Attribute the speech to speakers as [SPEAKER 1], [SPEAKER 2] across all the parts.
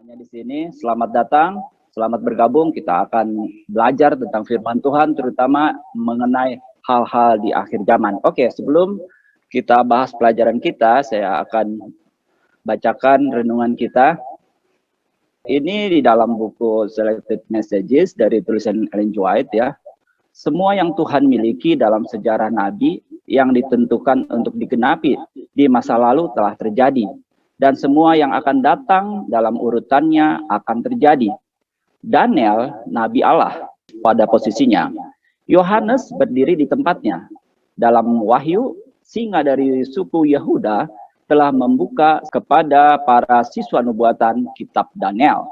[SPEAKER 1] Semuanya di sini, selamat datang, selamat bergabung. Kita akan belajar tentang firman Tuhan, terutama mengenai hal-hal di akhir zaman. Oke, sebelum kita bahas pelajaran kita, saya akan bacakan renungan kita. Ini di dalam buku Selected Messages dari tulisan Ellen G. White ya. Semua yang Tuhan miliki dalam sejarah Nabi yang ditentukan untuk digenapi di masa lalu telah terjadi. Dan semua yang akan datang dalam urutannya akan terjadi. Daniel, Nabi Allah, pada posisinya. Yohanes berdiri di tempatnya. Dalam Wahyu, singa dari suku Yehuda telah membuka kepada para siswa nubuatan kitab Daniel.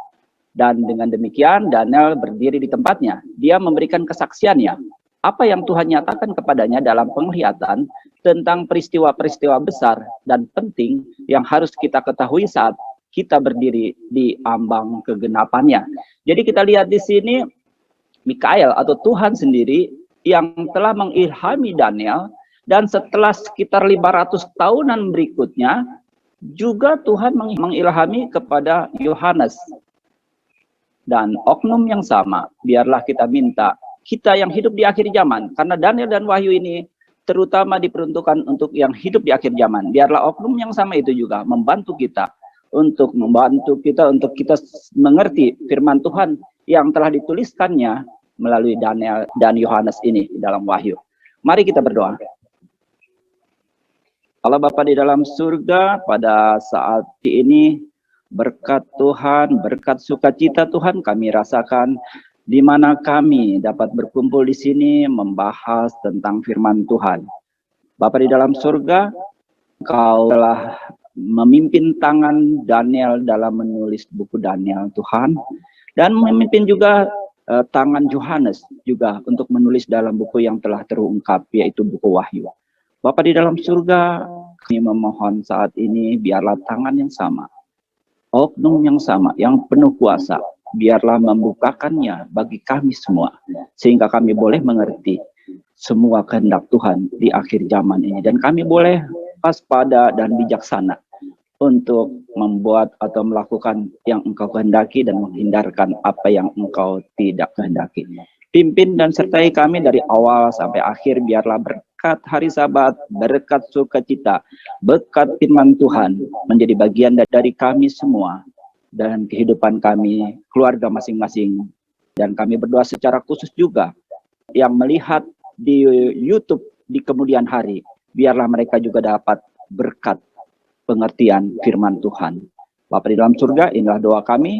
[SPEAKER 1] Dan dengan demikian, Daniel berdiri di tempatnya. Dia memberikan kesaksiannya. Apa yang Tuhan nyatakan kepadanya dalam penglihatan tentang peristiwa-peristiwa besar dan penting yang harus kita ketahui saat kita berdiri di ambang kegenapannya. Jadi kita lihat di sini Mikael atau Tuhan sendiri yang telah mengilhami Daniel, dan setelah sekitar 500 tahunan berikutnya juga Tuhan mengilhami kepada Yohanes. Dan oknum yang sama, biarlah kita minta kita yang hidup di akhir zaman, karena Daniel dan Wahyu ini terutama diperuntukkan untuk yang hidup di akhir zaman. Biarlah oknum yang sama itu juga membantu kita untuk kita mengerti firman Tuhan yang telah dituliskannya melalui Daniel dan Yohanes ini dalam Wahyu. Mari kita berdoa. Allah Bapa di dalam surga, pada saat ini berkat Tuhan, berkat sukacita Tuhan kami rasakan, di mana kami dapat berkumpul di sini membahas tentang firman Tuhan. Bapa di dalam surga, Engkau telah memimpin tangan Daniel dalam menulis buku Daniel Tuhan, dan memimpin juga tangan Yohanes juga untuk menulis dalam buku yang telah terungkap, yaitu buku Wahyu. Bapa di dalam surga, kami memohon saat ini biarlah tangan yang sama, oknum yang sama, yang penuh kuasa, biarlah membukakannya bagi kami semua, sehingga kami boleh mengerti semua kehendak Tuhan di akhir zaman ini, dan kami boleh waspada dan bijaksana untuk membuat atau melakukan yang Engkau kehendaki dan menghindarkan apa yang Engkau tidak kehendaki. Pimpin dan sertai kami dari awal sampai akhir, biarlah berkat hari Sabat, berkat sukacita, berkat firman Tuhan menjadi bagian dari kami semua dan kehidupan kami, keluarga masing-masing. Dan kami berdoa secara khusus juga yang melihat di YouTube di kemudian hari, biarlah mereka juga dapat berkat pengertian firman Tuhan. Bapa di dalam surga, inilah doa kami.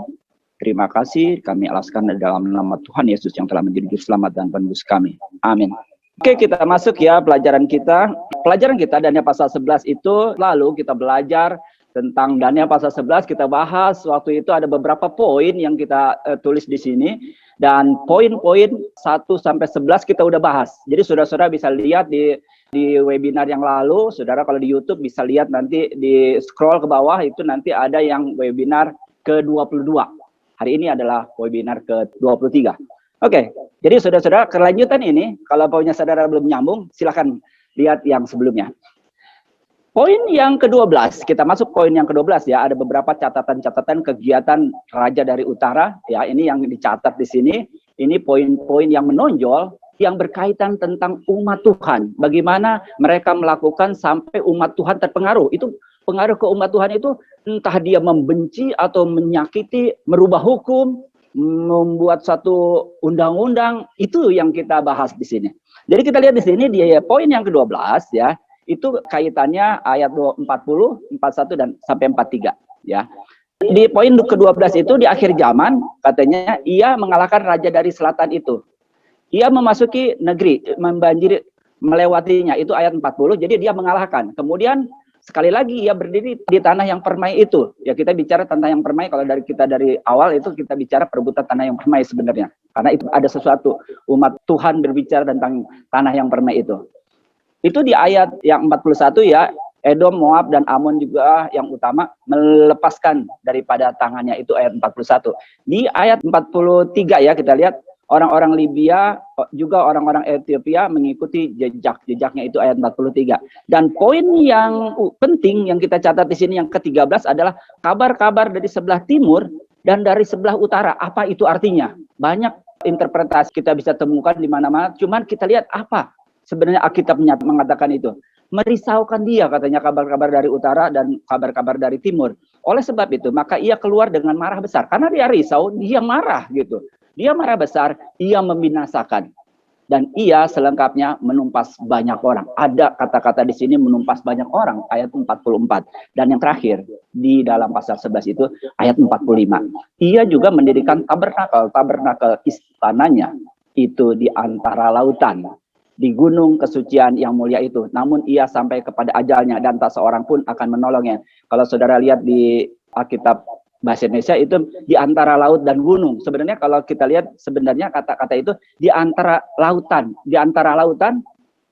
[SPEAKER 1] Terima kasih, kami alaskan dalam nama Tuhan Yesus yang telah menjadi juru selamat dan penebus kami. Amin. Oke, kita masuk ya pelajaran kita. Pelajaran kita Daniel pasal 11 itu, lalu kita belajar tentang Daniel pasal 11, kita bahas waktu itu ada beberapa poin yang kita tulis di sini, dan poin-poin 1 sampai 11 kita udah bahas. Jadi saudara-saudara bisa lihat di webinar yang lalu, saudara kalau di YouTube bisa lihat nanti di scroll ke bawah itu nanti ada yang webinar ke-22. Hari ini adalah webinar ke-23. Oke, jadi saudara-saudara kelanjutan ini, kalau poinnya saudara belum nyambung, silakan lihat yang sebelumnya. Poin yang ke-12, kita masuk poin yang ke-12 ya, ada beberapa catatan-catatan kegiatan Raja dari Utara, ya ini yang dicatat di sini, ini poin-poin yang menonjol, yang berkaitan tentang umat Tuhan, bagaimana mereka melakukan sampai umat Tuhan terpengaruh, itu pengaruh ke umat Tuhan itu, entah dia membenci atau menyakiti, merubah hukum, membuat satu undang-undang, itu yang kita bahas di sini. Jadi kita lihat di sini, di poin yang ke-12 ya, itu kaitannya ayat 40, 41 dan sampai 43 ya. Di poin ke-12 itu di akhir zaman katanya ia mengalahkan raja dari selatan itu. Ia memasuki negeri, membanjiri, melewatinya, itu ayat 40. Jadi dia mengalahkan. Kemudian sekali lagi ia berdiri di tanah yang permai itu. Ya kita bicara tentang yang permai, kalau dari awal itu kita bicara perebutan tanah yang permai sebenarnya. Karena itu ada sesuatu, umat Tuhan berbicara tentang tanah yang permai itu. Itu di ayat yang 41 ya, Edom, Moab, dan Amon juga yang utama melepaskan daripada tangannya, itu ayat 41. Di ayat 43 ya kita lihat, orang-orang Libya, juga orang-orang Ethiopia mengikuti jejaknya, itu ayat 43. Dan poin yang penting yang kita catat di sini yang ke-13 adalah kabar-kabar dari sebelah timur dan dari sebelah utara. Apa itu artinya? Banyak interpretasi kita bisa temukan di mana-mana, cuman kita lihat apa sebenarnya Alkitab mengatakan itu. Merisaukan dia katanya kabar-kabar dari utara dan kabar-kabar dari timur. Oleh sebab itu, maka ia keluar dengan marah besar. Karena dia risau, dia marah gitu. Dia marah besar, ia membinasakan. Dan ia selengkapnya menumpas banyak orang. Ada kata-kata di sini menumpas banyak orang, ayat 44. Dan yang terakhir, di dalam pasal 11 itu, ayat 45. Ia juga mendirikan tabernakel istananya, itu di antara lautan, di gunung kesucian yang mulia itu. Namun ia sampai kepada ajalnya, dan tak seorang pun akan menolongnya. Kalau saudara lihat di Alkitab bahasa Indonesia itu di antara laut dan gunung. Sebenarnya kalau kita lihat sebenarnya kata-kata itu di antara lautan,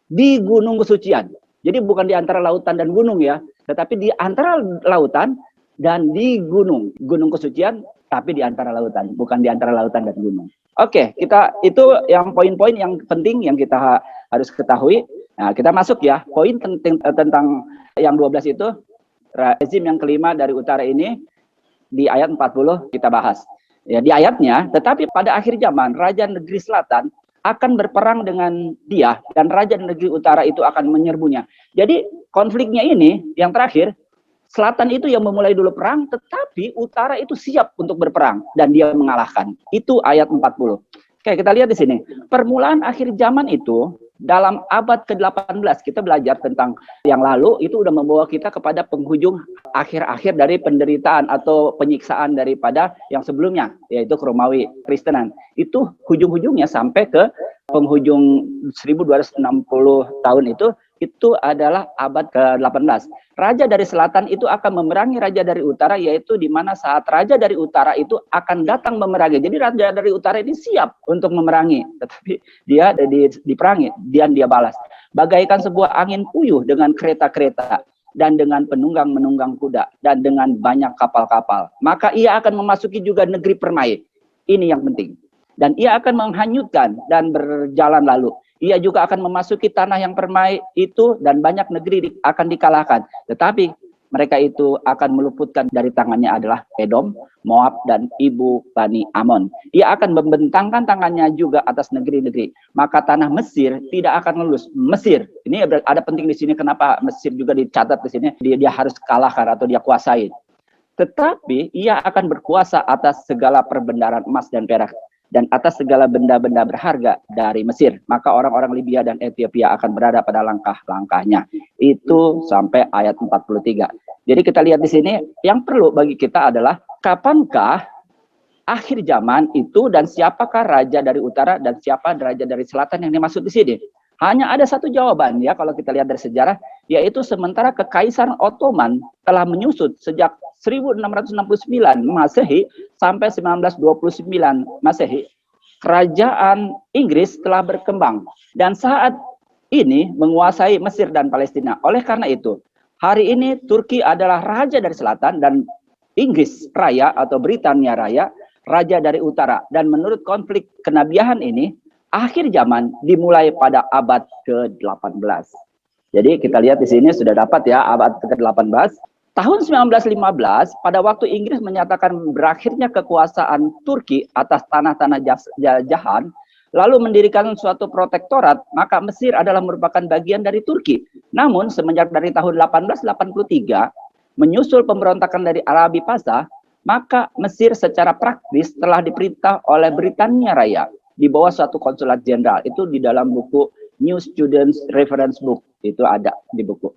[SPEAKER 1] di gunung kesucian. Jadi bukan di antara lautan dan gunung ya, tetapi di antara lautan dan di gunung kesucian, tapi di antara lautan, bukan di antara lautan dan gunung. Oke, kita itu yang poin-poin yang penting yang kita harus ketahui. Nah, kita masuk ya, poin tentang yang 12 itu, rezim yang kelima dari utara ini, di ayat 40 kita bahas. Ya, di ayatnya, tetapi pada akhir zaman raja negeri selatan akan berperang dengan dia dan raja negeri utara itu akan menyerbunya. Jadi konfliknya ini yang terakhir, selatan itu yang memulai dulu perang, tetapi utara itu siap untuk berperang dan dia mengalahkan. Itu ayat 40. Oke, kita lihat di sini. Permulaan akhir zaman itu dalam abad ke-18 kita belajar tentang yang lalu itu udah membawa kita kepada penghujung akhir-akhir dari penderitaan atau penyiksaan daripada yang sebelumnya, yaitu Romawi Kristenan. Itu hujung-hujungnya sampai ke penghujung 1260 tahun itu adalah abad ke-18. Raja dari selatan itu akan memerangi raja dari utara, yaitu di mana saat raja dari utara itu akan datang memerangi. Jadi raja dari utara ini siap untuk memerangi, tetapi dia diperangi, dan dia balas. Bagaikan sebuah angin puyuh dengan kereta-kereta dan dengan penunggang-menunggang kuda dan dengan banyak kapal-kapal. Maka ia akan memasuki juga negeri permai. Ini yang penting. Dan ia akan menghanyutkan dan berjalan lalu. Ia juga akan memasuki tanah yang permai itu dan banyak negeri akan dikalahkan. Tetapi mereka itu akan meluputkan dari tangannya adalah Edom, Moab, dan ibu Bani Amon. Ia akan membentangkan tangannya juga atas negeri-negeri. Maka tanah Mesir tidak akan lulus. Mesir, ini ada penting di sini kenapa Mesir juga dicatat di sini. Dia harus kalahkan atau dia kuasai. Tetapi ia akan berkuasa atas segala perbendaharaan emas dan perak, dan atas segala benda-benda berharga dari Mesir. Maka orang-orang Libya dan Ethiopia akan berada pada langkah-langkahnya. Itu sampai ayat 43. Jadi kita lihat di sini, yang perlu bagi kita adalah kapankah akhir zaman itu dan siapakah raja dari utara dan siapa raja dari selatan yang dimaksud di sini? Hanya ada satu jawaban ya kalau kita lihat dari sejarah, yaitu sementara Kekaisaran Ottoman telah menyusut sejak 1669 Masehi sampai 1929 Masehi, kerajaan Inggris telah berkembang dan saat ini menguasai Mesir dan Palestina. Oleh karena itu, hari ini Turki adalah raja dari selatan dan Inggris Raya atau Britania Raya raja dari utara. Dan menurut konflik kenabian ini, akhir zaman dimulai pada abad ke-18. Jadi kita lihat di sini sudah dapat ya abad ke-18. Tahun 1915, pada waktu Inggris menyatakan berakhirnya kekuasaan Turki atas tanah-tanah jajahan, lalu mendirikan suatu protektorat, maka Mesir adalah merupakan bagian dari Turki. Namun semenjak dari tahun 1883, menyusul pemberontakan dari Arabi Pasha, maka Mesir secara praktis telah diperintah oleh Britania Raya di bawah suatu konsulat jenderal. Itu di dalam buku New Students Reference Book, itu ada di buku.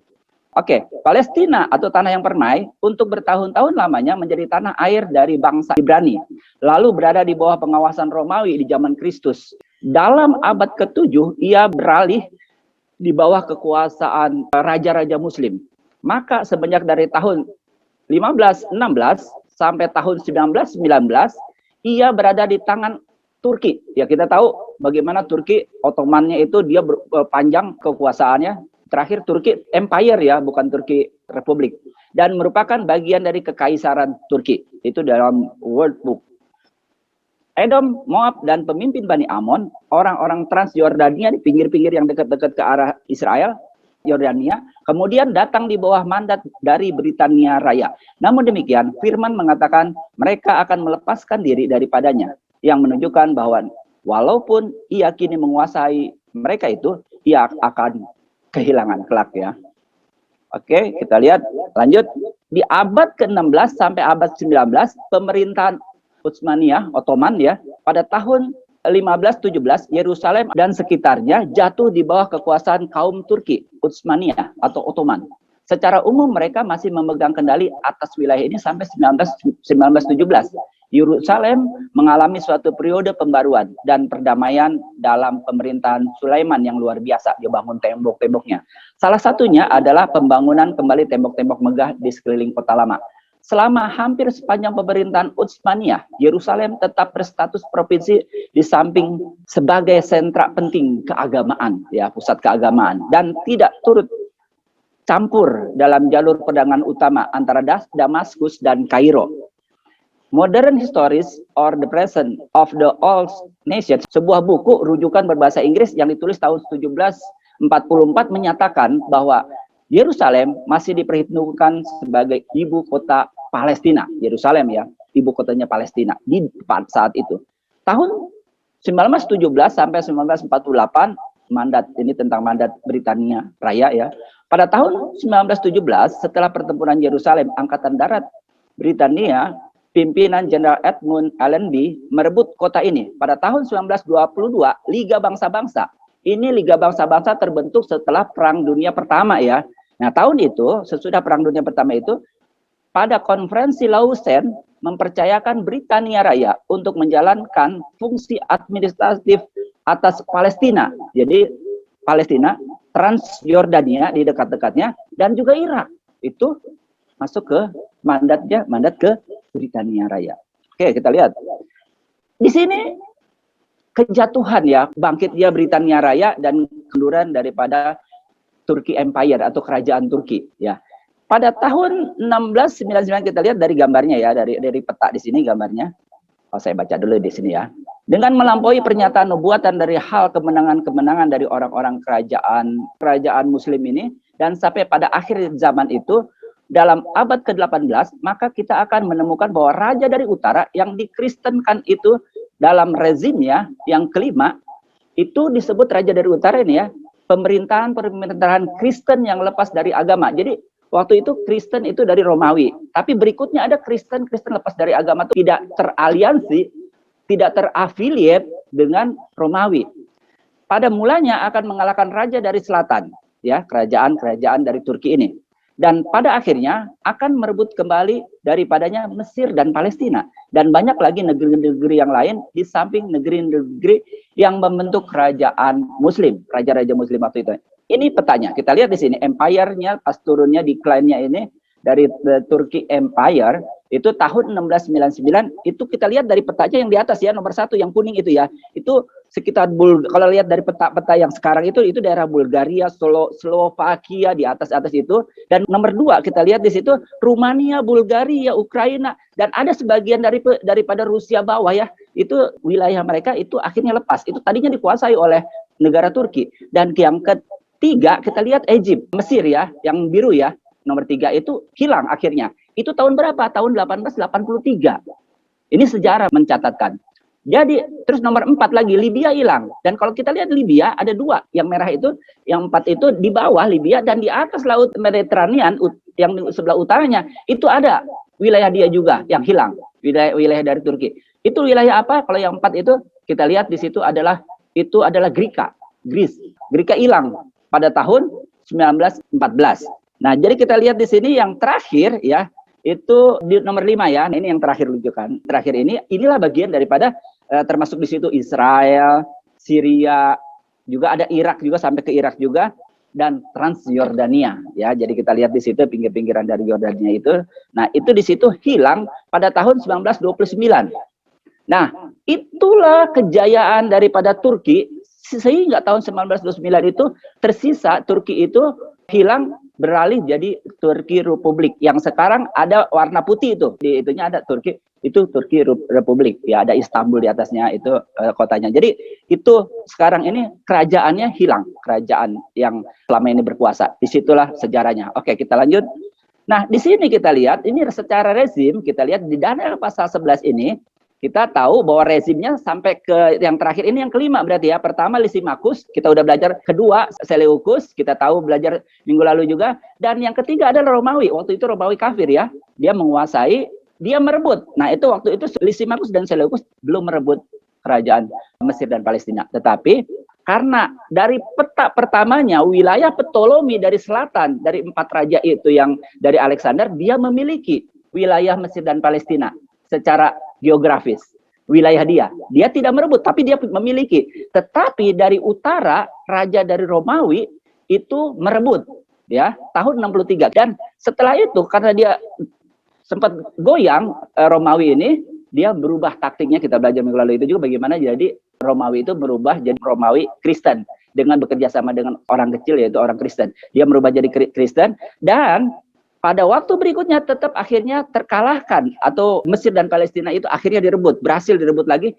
[SPEAKER 1] Oke, Palestina atau tanah yang permai untuk bertahun-tahun lamanya menjadi tanah air dari bangsa Ibrani, lalu berada di bawah pengawasan Romawi di zaman Kristus. Dalam abad ke-7 ia beralih di bawah kekuasaan raja-raja Muslim. Maka semenjak dari tahun 1516 sampai tahun 1919 ia berada di tangan Turki. Ya kita tahu bagaimana Turki Ottomannya itu dia panjang kekuasaannya. Terakhir Turki Empire ya, bukan Turki Republik. Dan merupakan bagian dari Kekaisaran Turki. Itu dalam World Book. Edom, Moab, dan pemimpin Bani Amon, orang-orang Transjordania di pinggir-pinggir yang dekat-dekat ke arah Israel, Yordania, kemudian datang di bawah mandat dari Britania Raya. Namun demikian, firman mengatakan mereka akan melepaskan diri daripadanya, yang menunjukkan bahwa walaupun ia kini menguasai mereka itu, ia akan kehilangan kelak ya. Oke, kita lihat lanjut. Di abad ke-16 sampai abad 19, pemerintahan Utsmaniyah, Ottoman ya, pada tahun 1517, Yerusalem dan sekitarnya jatuh di bawah kekuasaan kaum Turki, Utsmaniyah atau Ottoman. Secara umum mereka masih memegang kendali atas wilayah ini sampai 1917. Yerusalem mengalami suatu periode pembaruan dan perdamaian dalam pemerintahan Sulaiman yang luar biasa. Dia bangun tembok-temboknya. Salah satunya adalah pembangunan kembali tembok-tembok megah di sekeliling kota lama. Selama hampir sepanjang pemerintahan Utsmaniyah, Yerusalem tetap berstatus provinsi di samping sebagai sentra penting keagamaan, ya, pusat keagamaan, dan tidak turut campur dalam jalur perdagangan utama antara Damaskus dan Kairo. Modern Histories or the Present of the Old Nation, sebuah buku rujukan berbahasa Inggris yang ditulis tahun 1744 menyatakan bahwa Yerusalem masih diperhitungkan sebagai ibu kota Palestina. Yerusalem ya, ibu kotanya Palestina di saat itu. Tahun 1917 sampai 1948, mandat ini tentang mandat Britania Raya ya. Pada tahun 1917, setelah pertempuran Yerusalem, Angkatan Darat Britania, pimpinan Jenderal Edmund Allenby merebut kota ini. Pada tahun 1922, Liga Bangsa-Bangsa. Ini Liga Bangsa-Bangsa terbentuk setelah Perang Dunia Pertama ya. Nah, tahun itu, sesudah Perang Dunia Pertama itu, pada konferensi Lausanne mempercayakan Britania Raya untuk menjalankan fungsi administratif atas Palestina. Jadi, Palestina, Transjordania di dekat-dekatnya, dan juga Irak. Itu masuk ke mandat ke Britania Raya. Oke, kita lihat. Di sini kejatuhan ya, bangkit dia Britania Raya dan kemunduran daripada Turki Empire atau kerajaan Turki ya. Pada tahun 1699 kita lihat dari gambarnya ya, dari peta di sini gambarnya. Oh, saya baca dulu di sini ya. Dengan melampaui pernyataan nubuatan dari hal kemenangan-kemenangan dari orang-orang kerajaan Muslim ini, dan sampai pada akhir zaman itu dalam abad ke-18, maka kita akan menemukan bahwa raja dari utara yang dikristenkan itu dalam rezimnya yang kelima itu disebut raja dari utara ini ya, pemerintahan Kristen yang lepas dari agama. Jadi waktu itu Kristen itu dari Romawi, tapi berikutnya ada Kristen lepas dari agama itu tidak teraliansi, tidak terafiliat dengan Romawi. Pada mulanya akan mengalahkan raja dari selatan, ya, kerajaan dari Turki ini. Dan pada akhirnya akan merebut kembali daripadanya Mesir dan Palestina. Dan banyak lagi negeri-negeri yang lain di samping negeri-negeri yang membentuk kerajaan Muslim, raja-raja Muslim waktu itu. Ini petanya, kita lihat di sini, empire-nya pas turunnya decline-nya ini dari Turki Empire, itu tahun 1699, itu kita lihat dari petanya yang di atas ya, nomor 1 yang kuning itu ya, itu sekitar kalau lihat dari peta-peta yang sekarang itu daerah Bulgaria, Slovakia di atas itu, dan nomor 2 kita lihat di situ Rumania, Bulgaria, Ukraina, dan ada sebagian daripada Rusia bawah ya, itu wilayah mereka itu akhirnya lepas, itu tadinya dikuasai oleh negara Turki. Dan yang ketiga kita lihat Egypt, Mesir ya, yang biru ya, nomor 3 itu hilang akhirnya. Itu tahun berapa? Tahun 1883. Ini sejarah mencatatkan. Jadi terus nomor 4 lagi Libya hilang. Dan kalau kita lihat Libya ada 2, yang merah itu, yang 4 itu di bawah Libya, dan di atas laut Mediterranean yang di sebelah utaranya itu ada wilayah dia juga yang hilang, wilayah dari Turki. Itu wilayah apa? Kalau yang 4 itu kita lihat di situ adalah Greece. Greece hilang pada tahun 1914. Nah, jadi kita lihat di sini yang terakhir ya, itu di nomor 5 ya. Ini yang terakhir rujukan. Terakhir inilah bagian daripada termasuk di situ Israel, Syria, juga ada Irak juga, sampai ke Irak juga, dan Transjordania ya. Jadi kita lihat di situ pinggir-pinggiran dari Yordania itu. Nah, itu di situ hilang pada tahun 1929. Nah, itulah kejayaan daripada Turki, sehingga tahun 1929 itu tersisa Turki itu hilang, beralih jadi Turki Republik yang sekarang ada warna putih itu. Di itunya ada Turki Itu Turki Republik, ya ada Istanbul di atasnya itu kotanya. Jadi itu sekarang ini kerajaannya hilang, kerajaan yang selama ini berkuasa. Disitulah sejarahnya. Oke, kita lanjut. Nah, di sini kita lihat, ini secara rezim, kita lihat di Daniel pasal 11 ini, kita tahu bahwa rezimnya sampai ke yang terakhir ini yang kelima berarti ya. Pertama Lysimachus, kita udah belajar. Kedua Seleucus, kita tahu belajar minggu lalu juga. Dan yang ketiga adalah Romawi. Waktu itu Romawi kafir ya. Dia menguasai, dia merebut. Nah itu waktu itu Lysimachus dan Seleucus belum merebut kerajaan Mesir dan Palestina. Tetapi karena dari peta pertamanya wilayah Ptolemy dari selatan, dari 4 raja itu yang dari Alexander, dia memiliki wilayah Mesir dan Palestina secara geografis, wilayah dia tidak merebut, tapi dia memiliki. Tetapi dari utara, raja dari Romawi itu merebut, ya, tahun 63. Dan setelah itu, karena dia sempat goyang, Romawi ini, dia berubah taktiknya. Kita belajar minggu lalu itu juga bagaimana jadi Romawi itu berubah jadi Romawi Kristen dengan bekerja sama dengan orang kecil, yaitu orang Kristen. Dia merubah jadi Kristen, dan pada waktu berikutnya tetap akhirnya terkalahkan, atau Mesir dan Palestina itu akhirnya berhasil direbut lagi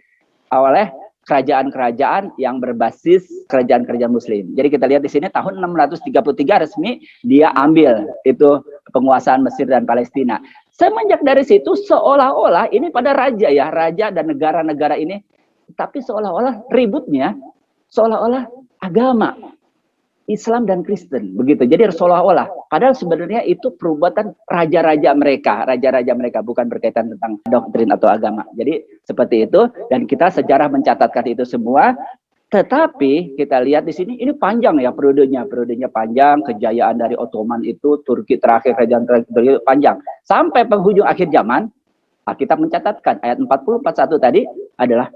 [SPEAKER 1] oleh kerajaan-kerajaan yang berbasis kerajaan-kerajaan Muslim. Jadi kita lihat di sini tahun 633 resmi dia ambil itu penguasaan Mesir dan Palestina. Semenjak dari situ seolah-olah ini pada raja ya, raja dan negara-negara ini, tapi seolah-olah ributnya seolah-olah agama Islam dan Kristen, begitu. Jadi seolah-olah, padahal sebenarnya itu perbuatan raja-raja mereka, bukan berkaitan tentang doktrin atau agama. Jadi seperti itu, dan kita sejarah mencatatkan itu semua. Tetapi kita lihat di sini, ini panjang ya periodenya panjang, kejayaan dari Ottoman itu, Turki terakhir, kerajaan terakhir panjang. Sampai penghujung akhir zaman, Alkitab mencatatkan ayat 40-41 tadi adalah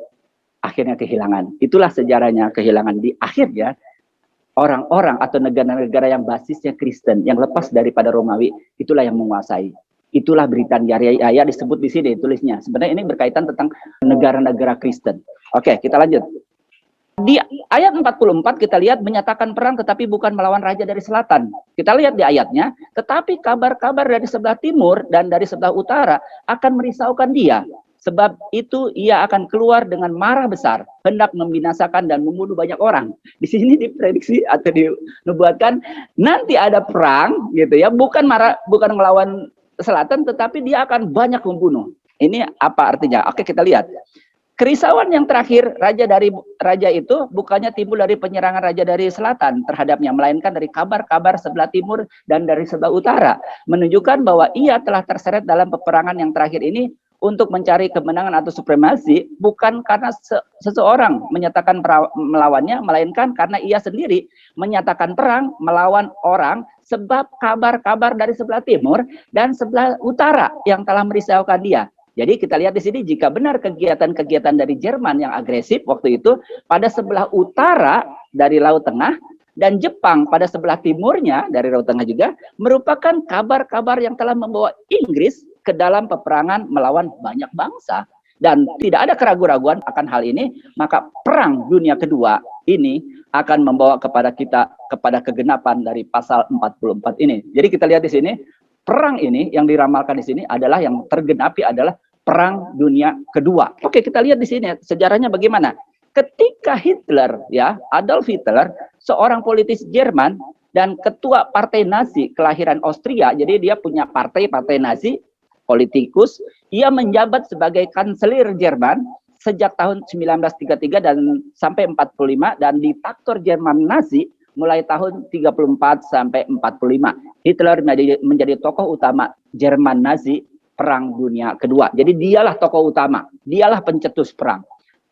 [SPEAKER 1] akhirnya kehilangan. Itulah sejarahnya kehilangan di akhirnya. Orang-orang atau negara-negara yang basisnya Kristen, yang lepas daripada Romawi, itulah yang menguasai. Itulah Britania Raya disebut di sini tulisnya. Sebenarnya ini berkaitan tentang negara-negara Kristen. Oke, kita lanjut. Di ayat 44 kita lihat menyatakan perang tetapi bukan melawan raja dari selatan. Kita lihat di ayatnya, tetapi kabar-kabar dari sebelah timur dan dari sebelah utara akan merisaukan dia. Sebab itu ia akan keluar dengan marah besar, hendak membinasakan dan membunuh banyak orang. Di sini diprediksi atau dinubuatkan nanti ada perang, gitu ya, bukan melawan selatan, tetapi dia akan banyak membunuh. Ini apa artinya? Oke, kita lihat. Kerisauan yang terakhir raja itu bukannya timbul dari penyerangan raja dari selatan terhadapnya, melainkan dari kabar-kabar sebelah timur dan dari sebelah utara, menunjukkan bahwa ia telah terseret dalam peperangan yang terakhir ini untuk mencari kemenangan atau supremasi, bukan karena seseorang menyatakan melawannya, melainkan karena ia sendiri menyatakan perang melawan orang, sebab kabar-kabar dari sebelah timur dan sebelah utara yang telah merisaukan dia. Jadi kita lihat di sini, jika benar kegiatan-kegiatan dari Jerman yang agresif waktu itu pada sebelah utara dari Laut Tengah, dan Jepang pada sebelah timurnya dari Laut Tengah juga, merupakan kabar-kabar yang telah membawa Inggris ke dalam peperangan melawan banyak bangsa. Dan tidak ada keraguan-raguan akan hal ini, maka perang dunia kedua ini akan membawa kepada kita kepada kegenapan dari pasal 44 ini. Jadi kita lihat di sini, perang ini yang diramalkan di sini adalah yang tergenapi adalah perang dunia kedua. Oke, kita lihat di sini sejarahnya bagaimana. Ketika Hitler, ya, Adolf Hitler, seorang politis Jerman dan ketua partai Nazi kelahiran Austria, jadi dia punya partai Nazi, politikus, ia menjabat sebagai kanselir Jerman sejak tahun 1933 dan sampai 45, dan diktator Jerman Nazi mulai tahun 34 sampai 45. Hitler menjadi tokoh utama Jerman Nazi perang dunia kedua. Jadi dialah tokoh utama, dialah pencetus perang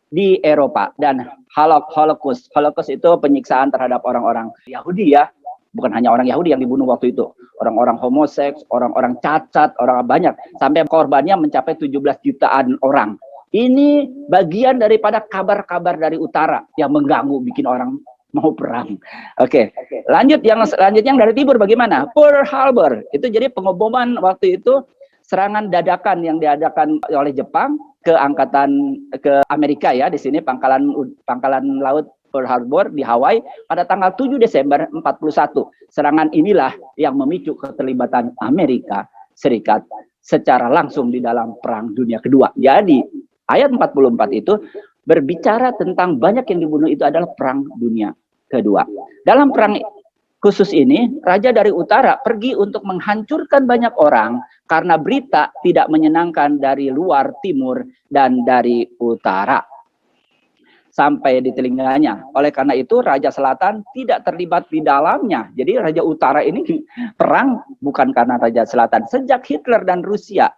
[SPEAKER 1] di Eropa. Dan Holocaust itu penyiksaan terhadap orang-orang Yahudi ya, bukan hanya orang Yahudi yang dibunuh waktu itu, orang-orang homoseks, orang-orang cacat, orang banyak, sampai korbannya mencapai 17 jutaan orang. Ini bagian daripada kabar-kabar dari utara yang mengganggu, bikin orang mau perang. Oke. Lanjut yang selanjutnya dari timur bagaimana? Pearl Harbor itu jadi pengeboman waktu itu, serangan dadakan yang diadakan oleh Jepang ke Amerika ya, di sini pangkalan laut Pearl Harbor di Hawaii pada tanggal 7 Desember 41. Serangan inilah yang memicu keterlibatan Amerika Serikat secara langsung di dalam Perang Dunia Kedua. Jadi ayat 44 itu berbicara tentang banyak yang dibunuh itu adalah Perang Dunia Kedua. Dalam perang khusus ini, raja dari utara pergi untuk menghancurkan banyak orang karena berita tidak menyenangkan dari luar, timur, dan dari utara sampai di telinganya. Oleh karena itu Raja Selatan tidak terlibat di dalamnya. Jadi Raja Utara ini perang bukan karena Raja Selatan. Sejak Hitler dan Rusia,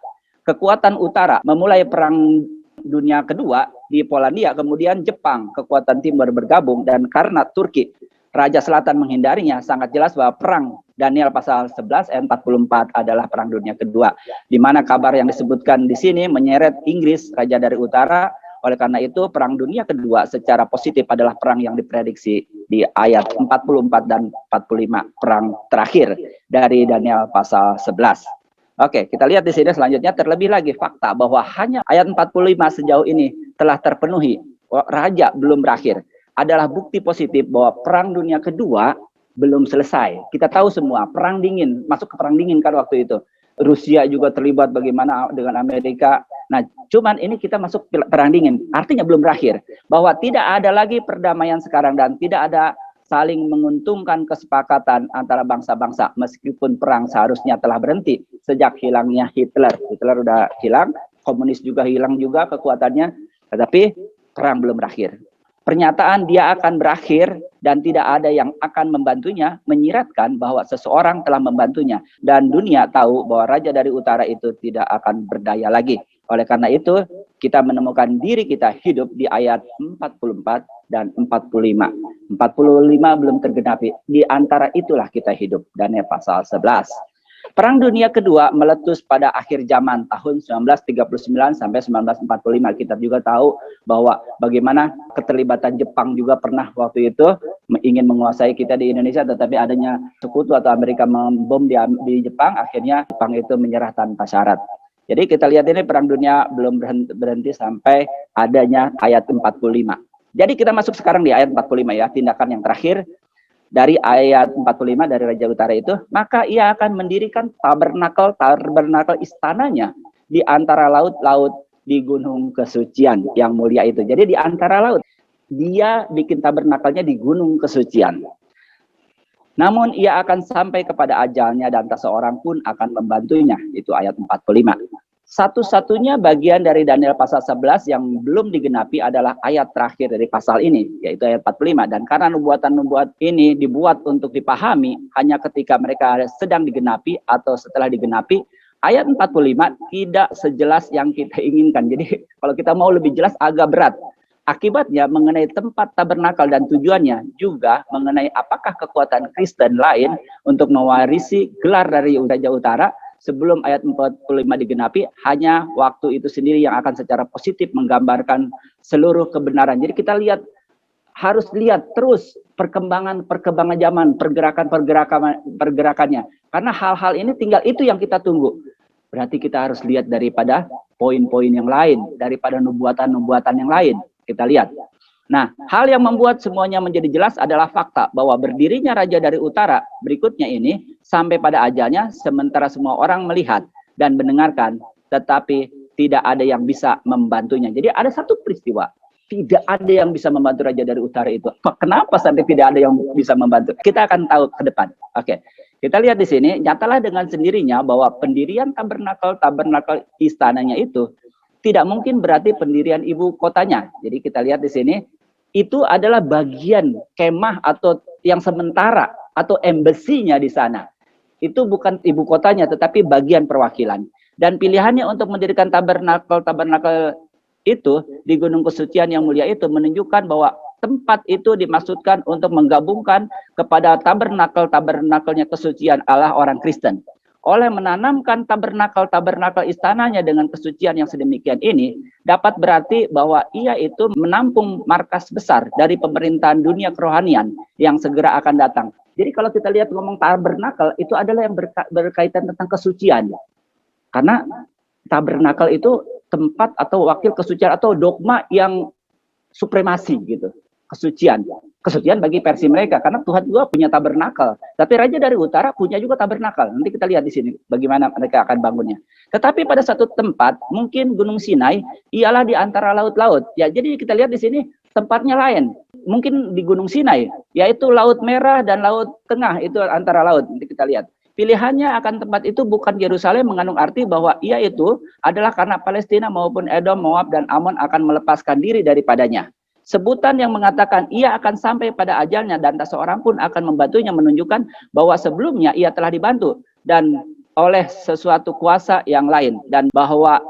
[SPEAKER 1] kekuatan utara memulai Perang Dunia Kedua di Polandia, kemudian Jepang, kekuatan timur bergabung, dan karena Turki, Raja Selatan menghindarinya, sangat jelas bahwa perang Daniel pasal 11 ayat 44 adalah Perang Dunia Kedua, di mana kabar yang disebutkan di sini menyeret Inggris, Raja dari Utara. Oleh karena itu, Perang Dunia Kedua secara positif adalah perang yang diprediksi di ayat 44 dan 45, perang terakhir dari Daniel pasal 11. Oke, kita lihat di sini selanjutnya terlebih lagi fakta bahwa hanya ayat 45 sejauh ini telah terpenuhi. Raja belum berakhir. Adalah bukti positif bahwa Perang Dunia Kedua belum selesai. Kita tahu semua, perang dingin, masuk ke perang dingin kan waktu itu. Rusia juga terlibat bagaimana dengan Amerika. Nah, cuman ini kita masuk perang dingin, artinya belum berakhir. Bahwa tidak ada lagi perdamaian sekarang dan tidak ada saling menguntungkan kesepakatan antara bangsa-bangsa meskipun perang seharusnya telah berhenti sejak hilangnya Hitler. Hitler udah hilang, komunis juga hilang juga kekuatannya, tetapi perang belum berakhir. Pernyataan dia akan berakhir dan tidak ada yang akan membantunya menyiratkan bahwa seseorang telah membantunya dan dunia tahu bahwa raja dari utara itu tidak akan berdaya lagi. Oleh karena itu, kita menemukan diri kita hidup di ayat 44 dan 45. 45 belum tergenapi. Di antara itulah kita hidup. Daniel pasal 11. Perang Dunia Kedua meletus pada akhir zaman tahun 1939 sampai 1945. Kita juga tahu bahwa bagaimana keterlibatan Jepang juga pernah waktu itu ingin menguasai kita di Indonesia, tetapi adanya sekutu atau Amerika membom di Jepang, akhirnya Jepang itu menyerah tanpa syarat. Jadi kita lihat ini perang dunia belum berhenti sampai adanya ayat 45. Jadi kita masuk sekarang di ayat 45 ya, tindakan yang terakhir dari ayat 45 dari Raja Utara itu, maka ia akan mendirikan tabernakel istananya di antara laut-laut di gunung kesucian yang mulia itu. Jadi di antara laut, dia bikin tabernakelnya di gunung kesucian. Namun ia akan sampai kepada ajalnya dan tak seorang pun akan membantunya. Itu ayat 45. Satu-satunya bagian dari Daniel pasal 11 yang belum digenapi adalah ayat terakhir dari pasal ini, yaitu ayat 45. Dan karena nubuatan-nubuat ini dibuat untuk dipahami hanya ketika mereka sedang digenapi atau setelah digenapi, ayat 45 tidak sejelas yang kita inginkan. Jadi kalau kita mau lebih jelas agak berat. Akibatnya mengenai tempat tabernakel dan tujuannya juga mengenai apakah kekuatan Kristen lain untuk mewarisi gelar dari Raja Utara sebelum ayat 45 digenapi, hanya waktu itu sendiri yang akan secara positif menggambarkan seluruh kebenaran. Jadi kita harus lihat terus perkembangan zaman, pergerakannya. Karena hal-hal ini tinggal itu yang kita tunggu. Berarti kita harus lihat daripada poin-poin yang lain, daripada nubuatan-nubuatan yang lain. Kita lihat. Nah, hal yang membuat semuanya menjadi jelas adalah fakta bahwa berdirinya Raja dari Utara berikutnya ini sampai pada ajalnya, sementara semua orang melihat dan mendengarkan, tetapi tidak ada yang bisa membantunya. Jadi ada satu peristiwa, tidak ada yang bisa membantu Raja dari Utara itu. Kenapa sampai tidak ada yang bisa membantu? Kita akan tahu ke depan. Oke, kita lihat di sini, nyatalah dengan sendirinya bahwa pendirian tabernakel istananya itu tidak mungkin berarti pendirian ibu kotanya. Jadi kita lihat di sini, itu adalah bagian kemah atau yang sementara atau embassy-nya di sana. Itu bukan ibu kotanya, tetapi bagian perwakilan. Dan pilihannya untuk mendirikan tabernakel itu di Gunung Kesucian yang mulia itu menunjukkan bahwa tempat itu dimaksudkan untuk menggabungkan kepada tabernakelnya kesucian Allah orang Kristen. Oleh menanamkan tabernakel istananya dengan kesucian yang sedemikian ini, dapat berarti bahwa ia itu menampung markas besar dari pemerintahan dunia kerohanian yang segera akan datang. Jadi kalau kita lihat ngomong tabernakel, itu adalah yang berkaitan tentang kesucian. Karena tabernakel itu tempat atau wakil kesucian atau dogma yang supremasi gitu. kesucian. Kesucian bagi versi mereka, karena Tuhan juga punya tabernakel. Tapi Raja dari Utara punya juga tabernakel. Nanti kita lihat di sini bagaimana mereka akan bangunnya. Tetapi pada satu tempat, mungkin Gunung Sinai, ialah di antara laut-laut. Ya, jadi kita lihat di sini tempatnya lain. Mungkin di Gunung Sinai, yaitu Laut Merah dan Laut Tengah, itu antara laut. Nanti kita lihat. Pilihannya akan tempat itu bukan Yerusalem mengandung arti bahwa ia itu adalah karena Palestina maupun Edom, Moab, dan Amon akan melepaskan diri daripadanya. Sebutan yang mengatakan ia akan sampai pada ajalnya dan tak seorang pun akan membantunya menunjukkan bahwa sebelumnya ia telah dibantu dan oleh sesuatu kuasa yang lain, dan bahwa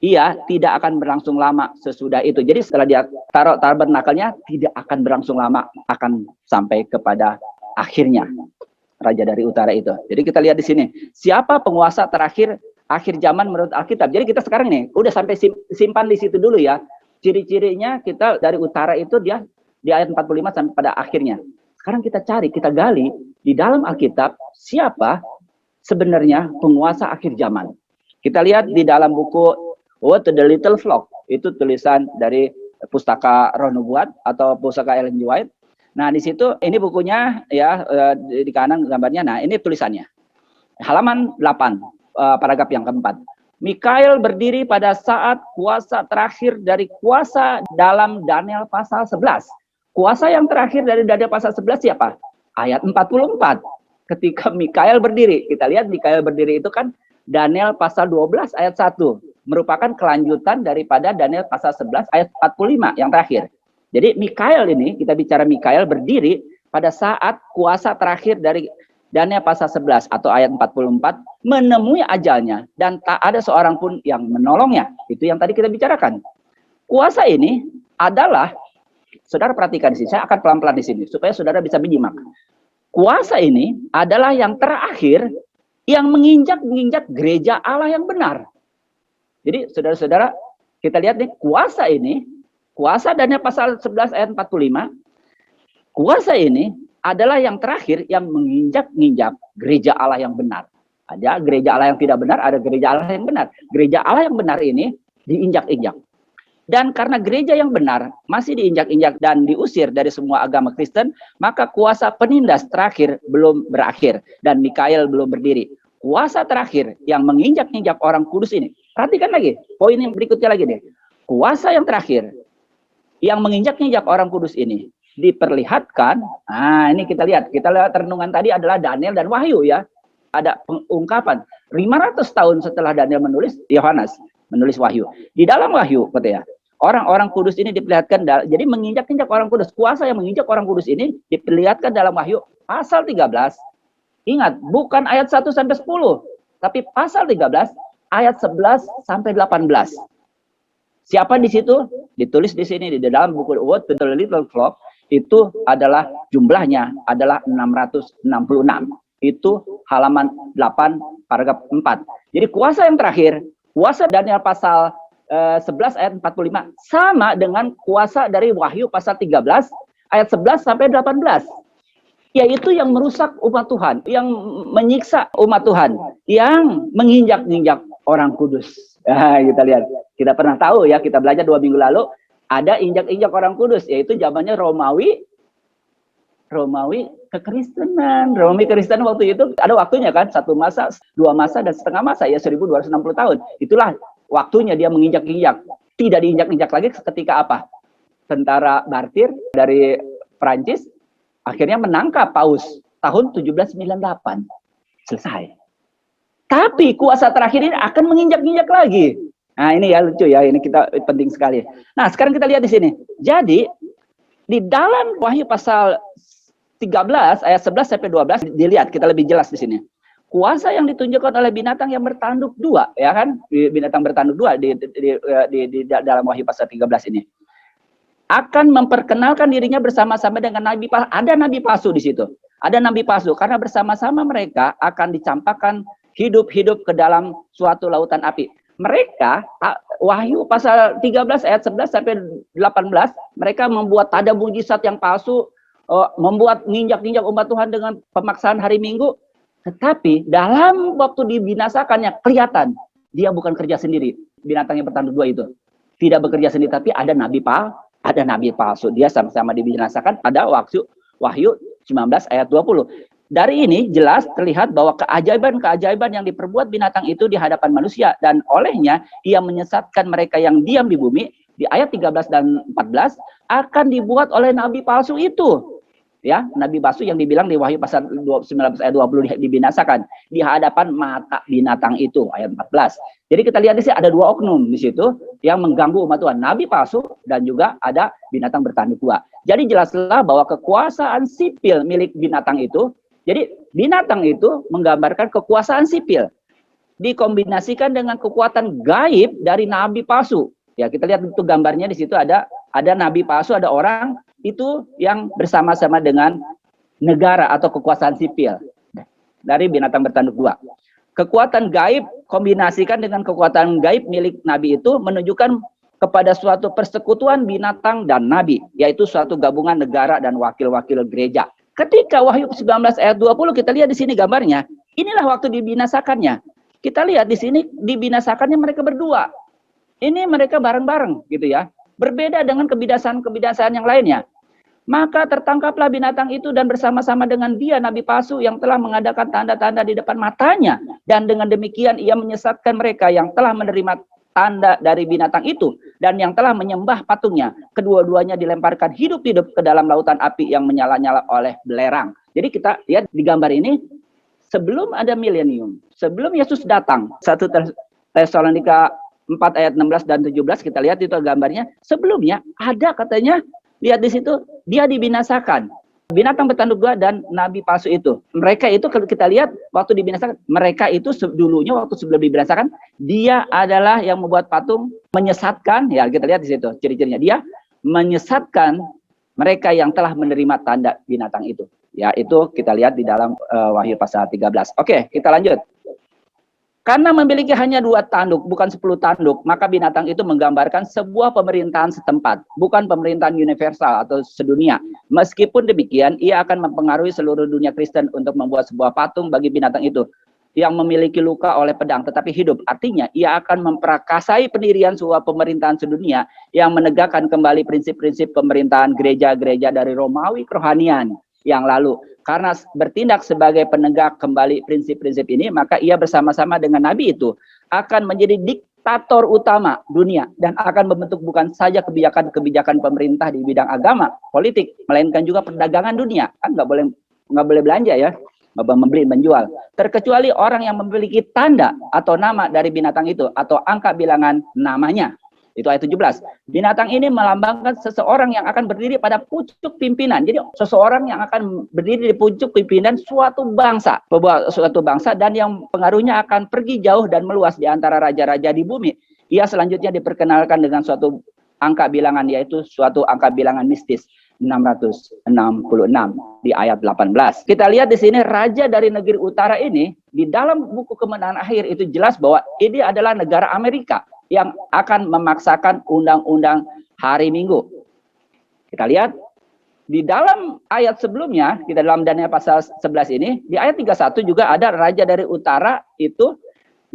[SPEAKER 1] ia tidak akan berlangsung lama sesudah itu. Jadi setelah dia taruh tabernakelnya, tidak akan berlangsung lama, akan sampai kepada akhirnya Raja dari Utara itu. Jadi kita lihat di sini, siapa penguasa terakhir akhir zaman menurut Alkitab. Jadi kita sekarang nih udah sampai simpan di situ dulu ya. Ciri-cirinya kita dari utara itu dia di ayat 45 sampai pada akhirnya. Sekarang kita cari, kita gali di dalam Alkitab siapa sebenarnya penguasa akhir zaman. Kita lihat di dalam buku What the Little Flock, itu tulisan dari pustaka Roh Nubuat atau pustaka Ellen G. White. Nah, di situ ini bukunya ya, di kanan gambarnya. Nah, ini tulisannya. Halaman 8, paragraf yang keempat. Mikael berdiri pada saat kuasa terakhir dari kuasa dalam Daniel pasal 11. Kuasa yang terakhir dari Daniel pasal 11 siapa? Ayat 44. Ketika Mikael berdiri, kita lihat Mikael berdiri itu kan Daniel pasal 12 ayat 1. Merupakan kelanjutan daripada Daniel pasal 11 ayat 45 yang terakhir. Jadi Mikael ini, kita bicara Mikael berdiri pada saat kuasa terakhir dari Daniel pasal 11 atau ayat 44 menemui ajalnya dan tak ada seorang pun yang menolongnya. Itu yang tadi kita bicarakan. Kuasa ini adalah, saudara perhatikan di sini, saya akan pelan-pelan di sini supaya saudara bisa menyimak. Kuasa ini adalah yang terakhir yang menginjak gereja Allah yang benar. Jadi saudara-saudara, kita lihat nih, kuasa ini, kuasa Daniel pasal 11 ayat 45, kuasa ini adalah yang terakhir yang menginjak gereja Allah yang benar. Ada gereja Allah yang tidak benar, ada gereja Allah yang benar. Gereja Allah yang benar ini diinjak-injak. Dan karena gereja yang benar masih diinjak-injak dan diusir dari semua agama Kristen, maka kuasa penindas terakhir belum berakhir dan Mikael belum berdiri. Kuasa terakhir yang menginjak-injak orang kudus ini. Perhatikan lagi, poin yang berikutnya lagi nih. Kuasa yang terakhir yang menginjak-injak orang kudus ini diperlihatkan. Nah, ini kita lihat renungan tadi adalah Daniel dan Wahyu ya. Ada pengungkapan 500 tahun setelah Daniel menulis, Yohanes menulis Wahyu. Di dalam Wahyu, betul ya. Orang-orang kudus ini diperlihatkan, jadi menginjak-injak orang kudus. Kuasa yang menginjak orang kudus ini diperlihatkan dalam Wahyu pasal 13. Ingat, bukan ayat 1 sampai 10, tapi pasal 13 ayat 11 sampai 18. Siapa di situ? Ditulis di sini di dalam buku What the Little Flock. Itu adalah jumlahnya adalah 666. Itu halaman 8 paragraf 4. Jadi kuasa yang terakhir, kuasa Daniel pasal 11 ayat 45 sama dengan kuasa dari Wahyu pasal 13 ayat 11 sampai 18. Yaitu yang merusak umat Tuhan, yang menyiksa umat Tuhan, yang menginjak-injak orang kudus. Nah, kita lihat. Kita pernah tahu ya, kita belajar 2 minggu lalu, ada injak-injak orang kudus, yaitu zamannya Romawi kekristenan. Romawi kekristenan waktu itu ada waktunya kan, 1 masa, 2 masa, dan setengah masa, ya 1260 tahun. Itulah waktunya dia menginjak-injak. Tidak diinjak-injak lagi ketika apa? Tentara Martir dari Prancis akhirnya menangkap Paus tahun 1798. Selesai. Tapi kuasa terakhir ini akan menginjak-injak lagi. Nah, ini ya lucu ya, ini kita penting sekali. Nah, sekarang kita lihat di sini. Jadi di dalam Wahyu pasal 13 ayat 11 sampai 12 dilihat, kita lebih jelas di sini. Kuasa yang ditunjukkan oleh binatang yang bertanduk 2, ya kan? Binatang bertanduk 2 di dalam Wahyu pasal 13 ini. Akan memperkenalkan dirinya bersama-sama dengan nabi palsu. Ada nabi palsu di situ. Ada nabi palsu karena bersama-sama mereka akan dicampakkan hidup-hidup ke dalam suatu lautan api. Mereka, Wahyu pasal 13 ayat 11 sampai 18, mereka membuat tanda mujizat yang palsu, membuat nginjak-nginjak umat Tuhan dengan pemaksaan hari Minggu. Tetapi dalam waktu dibinasakannya kelihatan dia bukan kerja sendiri. Binatang yang bertanduk 2 itu tidak bekerja sendiri, tapi ada nabi ada nabi palsu. Dia sama-sama dibinasakan pada Wahyu 19 ayat 20. Dari ini jelas terlihat bahwa keajaiban-keajaiban yang diperbuat binatang itu di hadapan manusia, dan olehnya ia menyesatkan mereka yang diam di bumi. Di ayat 13 dan 14 akan dibuat oleh nabi palsu itu. Ya, nabi palsu yang dibilang di Wahyu pasal 19 ayat 20 dibinasakan di hadapan mata binatang itu, ayat 14. Jadi kita lihat di sini ada dua oknum di situ yang mengganggu umat Tuhan, nabi palsu dan juga ada binatang bertanduk dua. Jadi jelaslah bahwa kekuasaan sipil milik binatang itu, jadi binatang itu menggambarkan kekuasaan sipil dikombinasikan dengan kekuatan gaib dari nabi palsu. Ya, kita lihat itu gambarnya di situ ada nabi palsu, ada orang itu yang bersama-sama dengan negara atau kekuasaan sipil dari binatang bertanduk dua. Kekuatan gaib kombinasikan dengan kekuatan gaib milik nabi itu menunjukkan kepada suatu persekutuan binatang dan nabi, yaitu suatu gabungan negara dan wakil-wakil gereja. Ketika Wahyu 19 ayat 20 kita lihat di sini gambarnya, inilah waktu dibinasakannya. Kita lihat di sini dibinasakannya mereka berdua. Ini mereka bareng-bareng gitu ya. Berbeda dengan kebiasaan-kebiasaan yang lainnya. Maka tertangkaplah binatang itu dan bersama-sama dengan dia nabi palsu yang telah mengadakan tanda-tanda di depan matanya. Dan dengan demikian ia menyesatkan mereka yang telah menerima tanda dari binatang itu dan yang telah menyembah patungnya. Kedua-duanya dilemparkan hidup-hidup ke dalam lautan api yang menyala-nyala oleh belerang. Jadi kita lihat di gambar ini, sebelum ada milenium, sebelum Yesus datang, 1 Tesalonika 4 ayat 16 dan 17 kita lihat itu gambarnya. Sebelumnya ada katanya, lihat di situ dia dibinasakan. Binatang bertanduk dua dan nabi palsu itu. Mereka itu kalau kita lihat waktu dibinasakan, mereka itu dulunya waktu sebelum dibinasakan, dia adalah yang membuat patung, menyesatkan, ya kita lihat di situ ciri-cirinya. Dia menyesatkan mereka yang telah menerima tanda binatang itu. Ya, itu kita lihat di dalam Wahyu pasal 13. Oke, kita lanjut. Karena memiliki hanya 2 tanduk, bukan 10 tanduk, maka binatang itu menggambarkan sebuah pemerintahan setempat, bukan pemerintahan universal atau sedunia. Meskipun demikian, ia akan mempengaruhi seluruh dunia Kristen untuk membuat sebuah patung bagi binatang itu, yang memiliki luka oleh pedang tetapi hidup. Artinya, ia akan memperakasai pendirian sebuah pemerintahan sedunia yang menegakkan kembali prinsip-prinsip pemerintahan gereja-gereja dari Romawi kerohanian yang lalu. Karena bertindak sebagai penegak kembali prinsip-prinsip ini, maka ia bersama-sama dengan nabi itu akan menjadi diktator utama dunia dan akan membentuk bukan saja kebijakan-kebijakan pemerintah di bidang agama, politik, melainkan juga perdagangan dunia. Kan nggak boleh belanja ya, nggak boleh membeli menjual. Terkecuali orang yang memiliki tanda atau nama dari binatang itu atau angka bilangan namanya. Itu ayat 17. Binatang ini melambangkan seseorang yang akan berdiri pada pucuk pimpinan. Jadi seseorang yang akan berdiri di pucuk pimpinan suatu bangsa. Dan yang pengaruhnya akan pergi jauh dan meluas di antara raja-raja di bumi. Ia selanjutnya diperkenalkan dengan suatu angka bilangan, yaitu suatu angka bilangan mistis. 666 di ayat 18. Kita lihat di sini raja dari negeri utara ini di dalam buku Kemenangan Akhir itu jelas bahwa ini adalah negara Amerika yang akan memaksakan undang-undang hari Minggu. Kita lihat di dalam ayat sebelumnya, kita dalam Daniel pasal 11 ini, di ayat 31 juga ada raja dari utara itu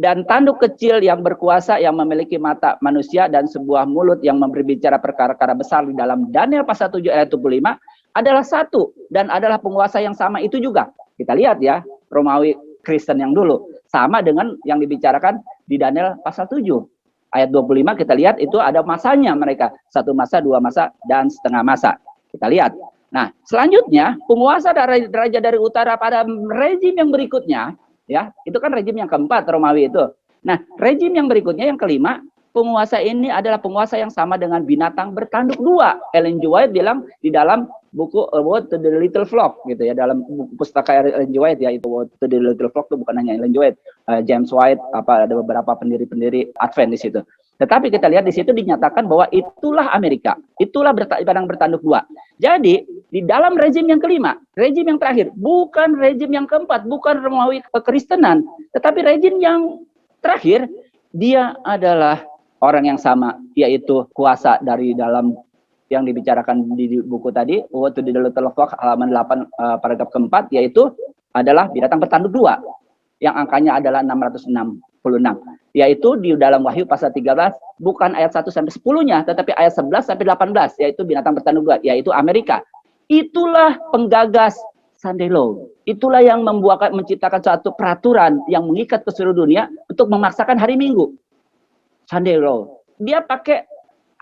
[SPEAKER 1] dan tanduk kecil yang berkuasa yang memiliki mata manusia dan sebuah mulut yang berbicara perkara-perkara besar. Di dalam Daniel pasal 7 ayat 25 adalah satu dan adalah penguasa yang sama itu juga. Kita lihat ya, Romawi Kristen yang dulu sama dengan yang dibicarakan di Daniel pasal 7. Ayat 25 kita lihat itu ada masanya mereka. 1 masa, 2 masa, dan setengah masa. Kita lihat. Nah, selanjutnya penguasa raja dari utara pada rezim yang berikutnya, ya, itu kan rezim yang keempat Romawi itu. Nah, rezim yang berikutnya yang kelima, penguasa ini adalah penguasa yang sama dengan binatang bertanduk dua. Ellen G. White bilang di dalam buku Word to the Little Flock gitu ya, dalam buku pustaka Ellen G. White ya, itu Word to the Little Flock itu bukan hanya Ellen G. White, James White, ada beberapa pendiri-pendiri Advent di situ. Tetapi kita lihat di situ dinyatakan bahwa itulah Amerika, itulah binatang bertanduk dua. Jadi di dalam rezim yang kelima, rezim yang terakhir, bukan rezim yang keempat, bukan Romawi kekristenan, tetapi rezim yang terakhir, dia adalah orang yang sama, yaitu kuasa dari dalam yang dibicarakan di buku tadi, Word to the Little Flock, halaman 8, paragraf keempat, yaitu adalah binatang bertanduk dua, yang angkanya adalah 666. yaitu di dalam Wahyu pasal 13, bukan ayat 1 sampai 10-nya, tetapi ayat 11 sampai 18, yaitu binatang bertanduk dua, yaitu Amerika. Itulah penggagas Sunday Law. Itulah yang menciptakan suatu peraturan yang mengikat ke seluruh dunia untuk memaksakan hari Minggu. Sunday Law. Dia pakai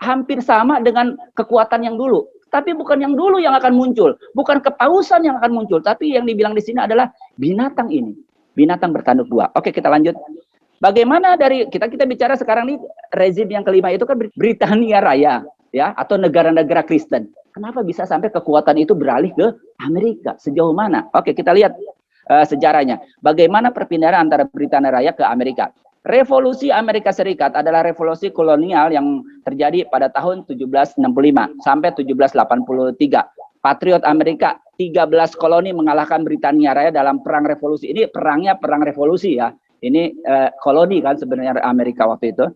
[SPEAKER 1] hampir sama dengan kekuatan yang dulu. Tapi bukan yang dulu yang akan muncul. Bukan kepausan yang akan muncul. Tapi yang dibilang di sini adalah binatang ini. Binatang bertanduk dua. Oke, kita lanjut. Bagaimana dari kita bicara sekarang nih, rezim yang kelima itu kan Britania Raya, ya, atau negara-negara Kristen. Kenapa bisa sampai kekuatan itu beralih ke Amerika? Sejauh mana? Oke, kita lihat sejarahnya. Bagaimana perpindahan antara Britania Raya ke Amerika? Revolusi Amerika Serikat adalah revolusi kolonial yang terjadi pada tahun 1765 sampai 1783. Patriot Amerika 13 koloni mengalahkan Britania Raya dalam perang revolusi. Ini perangnya perang revolusi ya. Ini koloni kan sebenarnya Amerika waktu itu.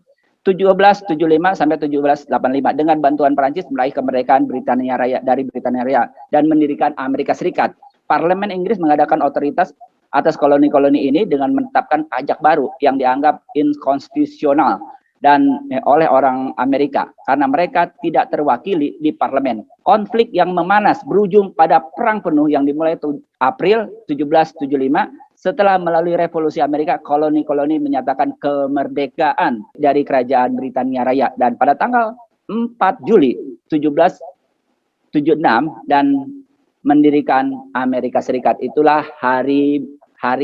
[SPEAKER 1] 1775 sampai 1785 dengan bantuan Perancis meraih kemerdekaan Britania Raya dari Britania Raya dan mendirikan Amerika Serikat. Parlemen Inggris mengadakan otoritas atas koloni-koloni ini dengan menetapkan pajak baru yang dianggap inkonstitusional dan oleh orang Amerika karena mereka tidak terwakili di parlemen. Konflik yang memanas berujung pada perang penuh yang dimulai April 1775. Setelah melalui revolusi Amerika, koloni-koloni menyatakan kemerdekaan dari kerajaan Britania Raya. Dan pada tanggal 4 Juli 1776 dan mendirikan Amerika Serikat. Itulah hari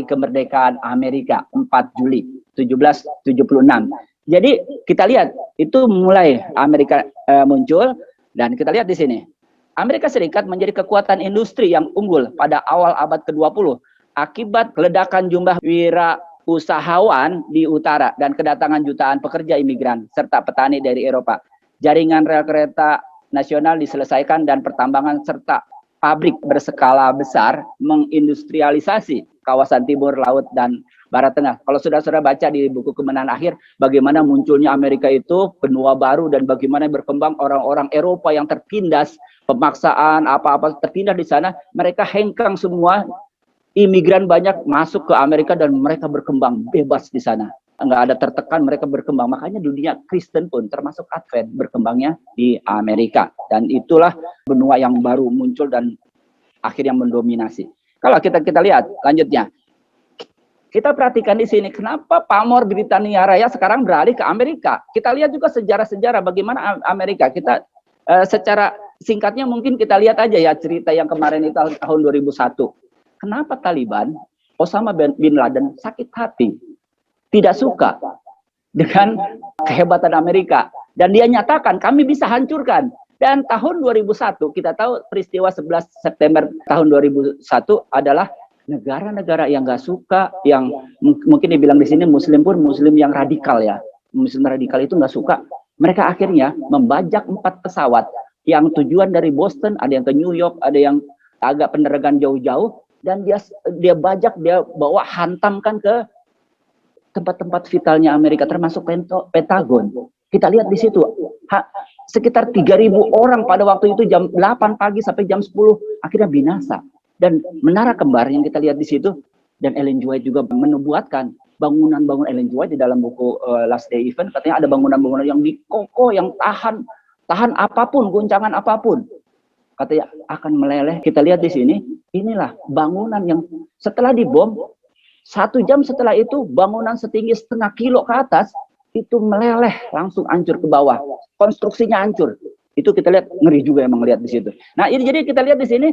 [SPEAKER 1] kemerdekaan Amerika, 4 Juli 1776. Jadi kita lihat, itu mulai Amerika muncul, dan kita lihat di sini. Amerika Serikat menjadi kekuatan industri yang unggul pada awal abad ke-20. Akibat ledakan jumlah wirausahawan di utara dan kedatangan jutaan pekerja imigran serta petani dari Eropa. Jaringan rel kereta nasional diselesaikan dan pertambangan serta pabrik berskala besar mengindustrialisasi kawasan timur, laut, dan barat tengah. Kalau saudara-saudara baca di buku Kemenangan Akhir, bagaimana munculnya Amerika itu benua baru dan bagaimana berkembang orang-orang Eropa yang tertindas, pemaksaan apa-apa tertindas di sana, mereka hengkang semua. Imigran banyak masuk ke Amerika dan mereka berkembang bebas di sana. Nggak ada tertekan, mereka berkembang. Makanya dunia Kristen pun termasuk Advent berkembangnya di Amerika. Dan itulah benua yang baru muncul dan akhirnya mendominasi. Kalau kita lihat lanjutnya. Kita perhatikan di sini, kenapa pamor Britania Raya sekarang beralih ke Amerika. Kita lihat juga sejarah-sejarah bagaimana Amerika. Kita secara singkatnya mungkin kita lihat aja ya cerita yang kemarin itu tahun 2001. Kenapa Taliban, Osama bin Laden sakit hati, tidak suka dengan kehebatan Amerika. Dan dia nyatakan, kami bisa hancurkan. Dan tahun 2001, kita tahu peristiwa 11 September tahun 2001 adalah negara-negara yang nggak suka, yang mungkin dibilang di sini Muslim pun Muslim yang radikal ya. Muslim radikal itu nggak suka. Mereka akhirnya membajak 4 pesawat yang tujuan dari Boston, ada yang ke New York, ada yang agak penerbangan jauh-jauh. Dan dia bajak, dia bawa hantamkan ke tempat-tempat vitalnya Amerika, termasuk Pentagon. Kita lihat di situ, sekitar 3.000 orang pada waktu itu jam 8 pagi sampai jam 10 akhirnya binasa. Dan menara kembar yang kita lihat di situ, dan Ellen G. White juga menubuatkan bangunan-bangunan Ellen G. White di dalam buku Last Day Event, katanya ada bangunan-bangunan yang kokoh, yang tahan apapun, guncangan apapun. Katanya akan meleleh. Kita lihat di sini, inilah bangunan yang setelah dibom, 1 jam setelah itu bangunan setinggi setengah kilo ke atas itu meleleh, langsung hancur ke bawah. Konstruksinya hancur. Itu kita lihat, ngeri juga emang lihat di situ. Nah, ini jadi kita lihat di sini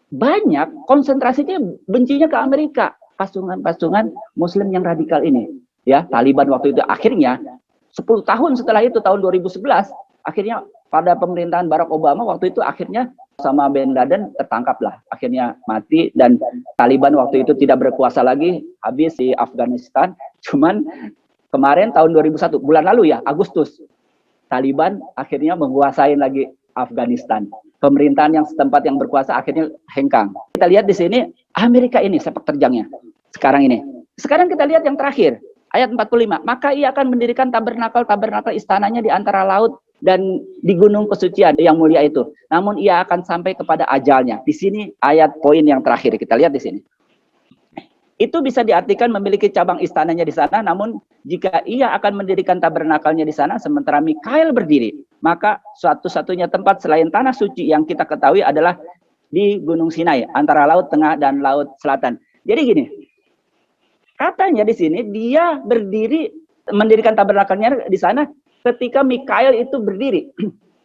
[SPEAKER 1] banyak konsentrasinya bencinya ke Amerika, pasungan-pasungan Muslim yang radikal ini. Ya, Taliban waktu itu akhirnya 10 tahun setelah itu tahun 2011 akhirnya pada pemerintahan Barack Obama waktu itu akhirnya Osama bin Laden tertangkaplah, akhirnya mati dan Taliban waktu itu tidak berkuasa lagi, habis di Afghanistan. Cuman kemarin tahun 2001 bulan lalu ya, Agustus, Taliban akhirnya menguasai lagi Afghanistan. Pemerintahan yang setempat yang berkuasa akhirnya hengkang. Kita lihat di sini Amerika ini sepak terjangnya sekarang ini. Sekarang kita lihat yang terakhir, ayat 45. Maka ia akan mendirikan tabernakel istananya di antara laut dan di gunung kesucian yang mulia itu. Namun ia akan sampai kepada ajalnya. Di sini ayat poin yang terakhir kita lihat di sini. itu bisa diartikan memiliki cabang istananya di sana, namun jika ia akan mendirikan tabernakelnya di sana, sementara Mikael berdiri, maka satu-satunya tempat selain tanah suci yang kita ketahui adalah di Gunung Sinai, antara Laut Tengah dan Laut Selatan. Jadi gini, katanya di sini dia berdiri, mendirikan tabernakelnya di sana ketika Mikael itu berdiri.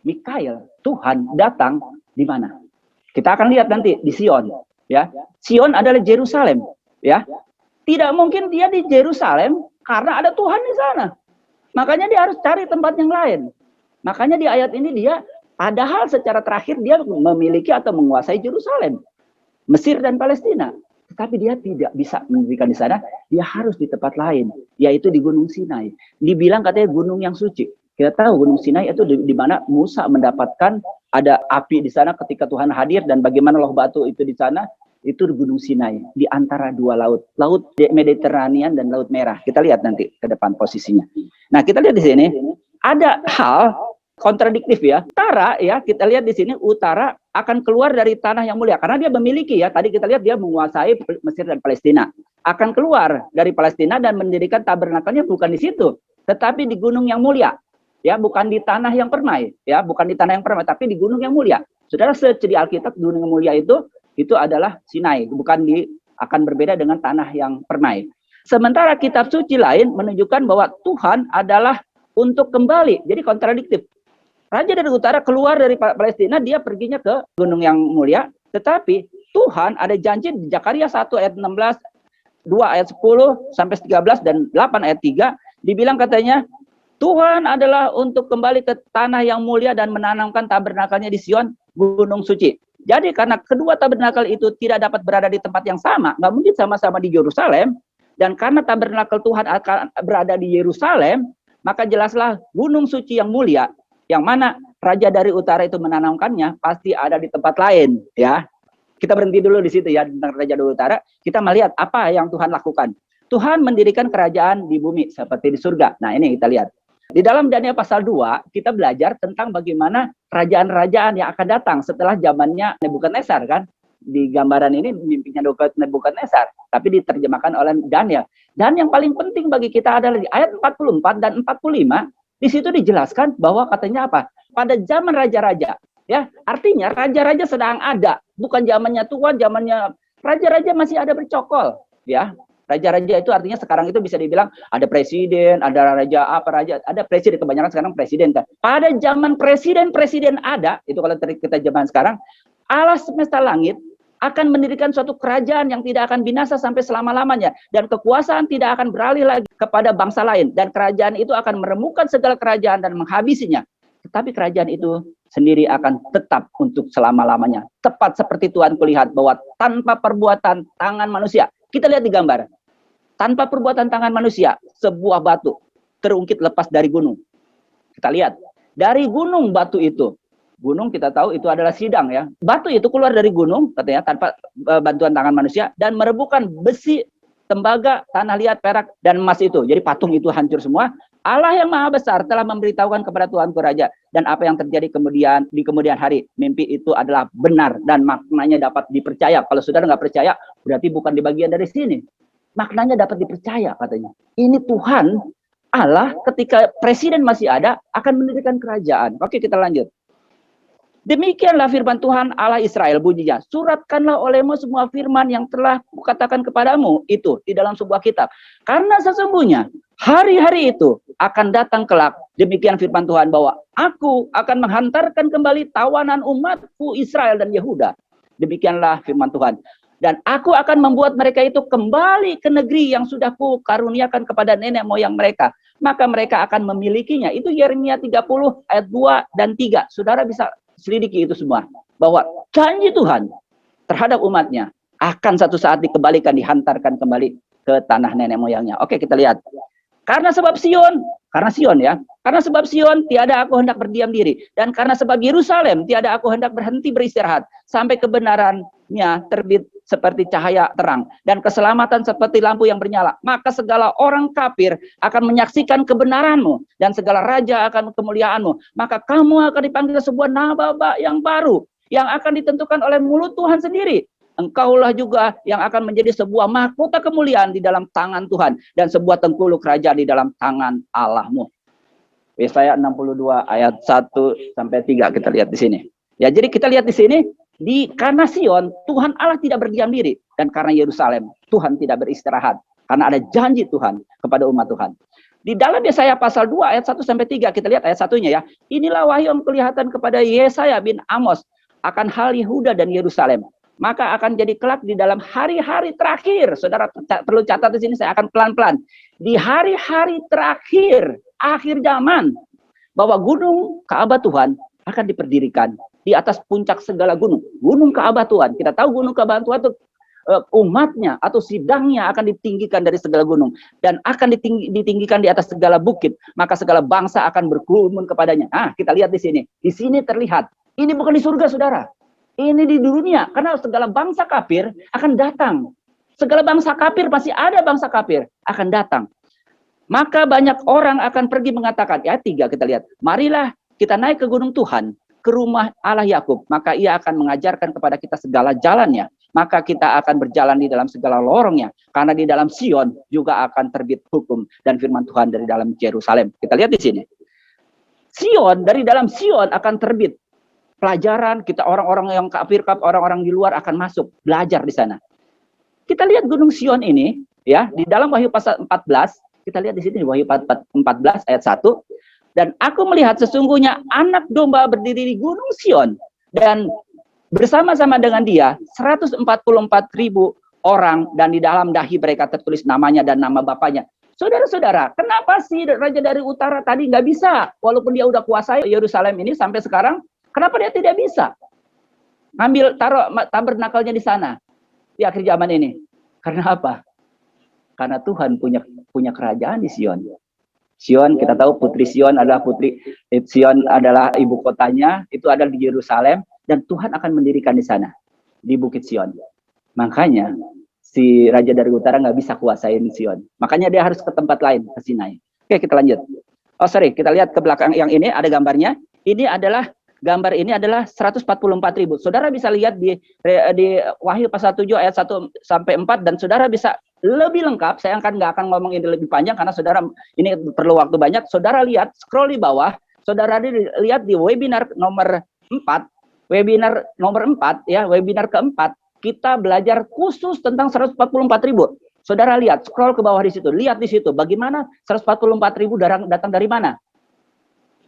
[SPEAKER 1] Mikael, Tuhan datang di mana? Kita akan lihat nanti di Sion, ya. Sion adalah Yerusalem. Ya, tidak mungkin dia di Yerusalem karena ada Tuhan di sana. Makanya dia harus cari tempat yang lain. Makanya di ayat ini dia, padahal secara terakhir dia memiliki atau menguasai Yerusalem, Mesir dan Palestina. Tetapi dia tidak bisa mendirikan di sana, dia harus di tempat lain, yaitu di Gunung Sinai. Dibilang katanya gunung yang suci. Kita tahu Gunung Sinai itu di mana Musa mendapatkan ada api di sana ketika Tuhan hadir, dan bagaimana loh batu itu di sana. Itu di Gunung Sinai, di antara dua laut, Laut Mediterranean dan Laut Merah. Kita lihat nanti ke depan posisinya. Nah, kita lihat di sini ada hal kontradiktif ya. Utara ya, kita lihat di sini utara akan keluar dari tanah yang mulia karena dia memiliki ya. Tadi kita lihat dia menguasai Mesir dan Palestina. Akan keluar dari Palestina dan mendirikan tabernakelnya bukan di situ, tetapi di gunung yang mulia. Ya, bukan di tanah yang permai, ya, bukan di tanah yang permai, tapi di gunung yang mulia. Saudara, di Alkitab gunung yang mulia itu adalah Sinai, akan berbeda dengan tanah yang permai. Sementara kitab suci lain menunjukkan bahwa Tuhan adalah untuk kembali. Jadi kontradiktif. Raja dari utara keluar dari Palestina, dia perginya ke gunung yang mulia, tetapi Tuhan ada janji di Zakaria 1 ayat 16, 2 ayat 10 sampai 13 dan 8 ayat 3, dibilang katanya Tuhan adalah untuk kembali ke tanah yang mulia dan menanamkan tabernakelnya di Sion, gunung suci. Jadi karena kedua tabernakel itu tidak dapat berada di tempat yang sama, nggak mungkin sama-sama di Yerusalem, dan karena tabernakel Tuhan akan berada di Yerusalem, maka jelaslah gunung suci yang mulia, yang mana raja dari utara itu menanamkannya, pasti ada di tempat lain. Ya, kita berhenti dulu di situ ya, tentang raja dari utara. Kita melihat apa yang Tuhan lakukan. Tuhan mendirikan kerajaan di bumi seperti di surga. Nah, ini kita lihat. Di dalam Daniel pasal 2, kita belajar tentang bagaimana kerajaan-kerajaan yang akan datang setelah zamannya Nebukadnezar kan. Di gambaran ini mimpinya Nebukadnezar, tapi diterjemahkan oleh Daniel. Dan yang paling penting bagi kita adalah di ayat 44 dan 45, di situ dijelaskan bahwa katanya apa? Pada zaman raja-raja, ya, artinya raja-raja sedang ada, bukan zamannya Tuhan, zamannya raja-raja masih ada bercokol, ya. Raja-raja itu artinya sekarang itu bisa dibilang ada presiden, ada raja apa raja, ada presiden, kebanyakan sekarang presiden kan. Pada zaman presiden ada, itu kalau kita zaman sekarang, Allah semesta langit akan mendirikan suatu kerajaan yang tidak akan binasa sampai selama-lamanya, dan kekuasaan tidak akan beralih lagi kepada bangsa lain, dan kerajaan itu akan meremukkan segala kerajaan dan menghabisinya. Tetapi kerajaan itu sendiri akan tetap untuk selama-lamanya. Tepat seperti Tuhan kulihat bahwa tanpa perbuatan tangan manusia. Kita lihat di gambar. Tanpa perbuatan tangan manusia, sebuah batu terungkit lepas dari gunung. Kita lihat, dari gunung batu itu, gunung kita tahu itu adalah sidang ya. Batu itu keluar dari gunung, katanya tanpa bantuan tangan manusia, dan merebuhkan besi, tembaga, tanah liat, perak, dan emas itu. Jadi patung itu hancur semua. Allah yang maha besar telah memberitahukan kepada Tuanku Raja, dan apa yang terjadi di kemudian hari. Mimpi itu adalah benar, dan maknanya dapat dipercaya. Kalau saudara nggak percaya, berarti bukan di bagian dari sini. Maknanya dapat dipercaya katanya. Ini Tuhan Allah ketika presiden masih ada akan mendirikan kerajaan. Oke, kita lanjut. Demikianlah firman Tuhan Allah Israel bunyinya. Suratkanlah olehmu semua firman yang telah kukatakan kepadamu itu di dalam sebuah kitab. Karena sesungguhnya hari-hari itu akan datang kelak. Demikian firman Tuhan bahwa aku akan menghantarkan kembali tawanan umatku Israel dan Yehuda. Demikianlah firman Tuhan. Dan aku akan membuat mereka itu kembali ke negeri yang sudah kukaruniakan kepada nenek moyang mereka. Maka mereka akan memilikinya. Itu Yeremia 30 ayat 2 dan 3. Saudara bisa selidiki itu semua. Bahwa janji Tuhan terhadap umatnya akan satu saat dikembalikan, dihantarkan kembali ke tanah nenek moyangnya. Oke, kita lihat. Karena sebab Sion ya. Karena sebab Sion tiada aku hendak berdiam diri. Dan karena sebab Yerusalem tiada aku hendak berhenti beristirahat. Sampai kebenarannya terbit seperti cahaya terang, dan keselamatan seperti lampu yang bernyala. Maka segala orang kafir akan menyaksikan kebenaranmu, dan segala raja akan kemuliaanmu. Maka kamu akan dipanggil sebuah nama yang baru, yang akan ditentukan oleh mulut Tuhan sendiri. Engkaulah juga yang akan menjadi sebuah mahkota kemuliaan di dalam tangan Tuhan dan sebuah tengkuluk kerajaan di dalam tangan Allahmu. Yesaya 62 ayat 1 sampai 3 kita lihat di sini. Ya, jadi kita lihat di sini karena Sion Tuhan Allah tidak berdiam diri, dan karena Yerusalem Tuhan tidak beristirahat karena ada janji Tuhan kepada umat Tuhan. Di dalam Yesaya pasal 2 ayat 1 sampai 3 kita lihat ayat satunya ya. Inilah wahyu yang kelihatan kepada Yesaya bin Amos akan hal Yehuda dan Yerusalem. Maka akan jadi kelak di dalam hari-hari terakhir. Saudara perlu catat di sini, saya akan pelan-pelan. Di hari-hari terakhir, akhir zaman, bahwa gunung Ka'bah Tuhan akan diperdirikan di atas puncak segala gunung. Gunung Ka'bah Tuhan. Kita tahu gunung Ka'bah Tuhan itu umatnya atau sidangnya akan ditinggikan dari segala gunung dan akan ditinggikan di atas segala bukit. Maka segala bangsa akan berkerumun kepadanya. Nah, kita lihat di sini. Di sini terlihat. Ini bukan di surga, saudara. Ini di dunia, karena segala bangsa kafir akan datang. Segala bangsa kafir, masih ada bangsa kafir akan datang. Maka banyak orang akan pergi mengatakan, ya 3 kita lihat, marilah kita naik ke gunung Tuhan, ke rumah Allah Yakub, maka ia akan mengajarkan kepada kita segala jalannya. Maka kita akan berjalan di dalam segala lorongnya, karena di dalam Sion juga akan terbit hukum dan firman Tuhan dari dalam Yerusalem. Kita lihat di sini. Sion, dari dalam Sion akan terbit pelajaran, kita orang-orang yang kafir, orang-orang di luar akan masuk belajar di sana. Kita lihat gunung Sion ini ya, di dalam Wahyu pasal 14, kita lihat di sini Wahyu 14 ayat 1, dan aku melihat sesungguhnya anak domba berdiri di gunung Sion dan bersama-sama dengan dia 144.000 orang, dan di dalam dahi mereka tertulis namanya dan nama bapaknya. Saudara-saudara, kenapa sih Raja dari Utara tadi nggak bisa, walaupun dia udah kuasai Yerusalem ini sampai sekarang? Kenapa dia tidak bisa ngambil taruh tabernakelnya di sana di akhir zaman ini? Karena apa? Karena Tuhan punya kerajaan di Sion. Sion, kita tahu putri Sion adalah ibu kotanya, itu adalah di Yerusalem, dan Tuhan akan mendirikan di sana di Bukit Sion. Makanya si Raja dari Utara nggak bisa kuasain Sion. Makanya dia harus ke tempat lain, ke Sinai. Oke, kita lanjut. Kita lihat ke belakang yang ini ada gambarnya. Gambar ini adalah 144.000. Saudara bisa lihat di Wahyu pasal 7 ayat 1 sampai 4, dan saudara bisa lebih lengkap. Saya nggak akan ngomong ini lebih panjang karena saudara ini perlu waktu banyak. Saudara lihat, scroll di bawah, saudara lihat di webinar nomor 4, ya, webinar keempat, kita belajar khusus tentang 144.000. Saudara lihat, scroll ke bawah di situ, lihat di situ bagaimana 144.000 datang dari mana.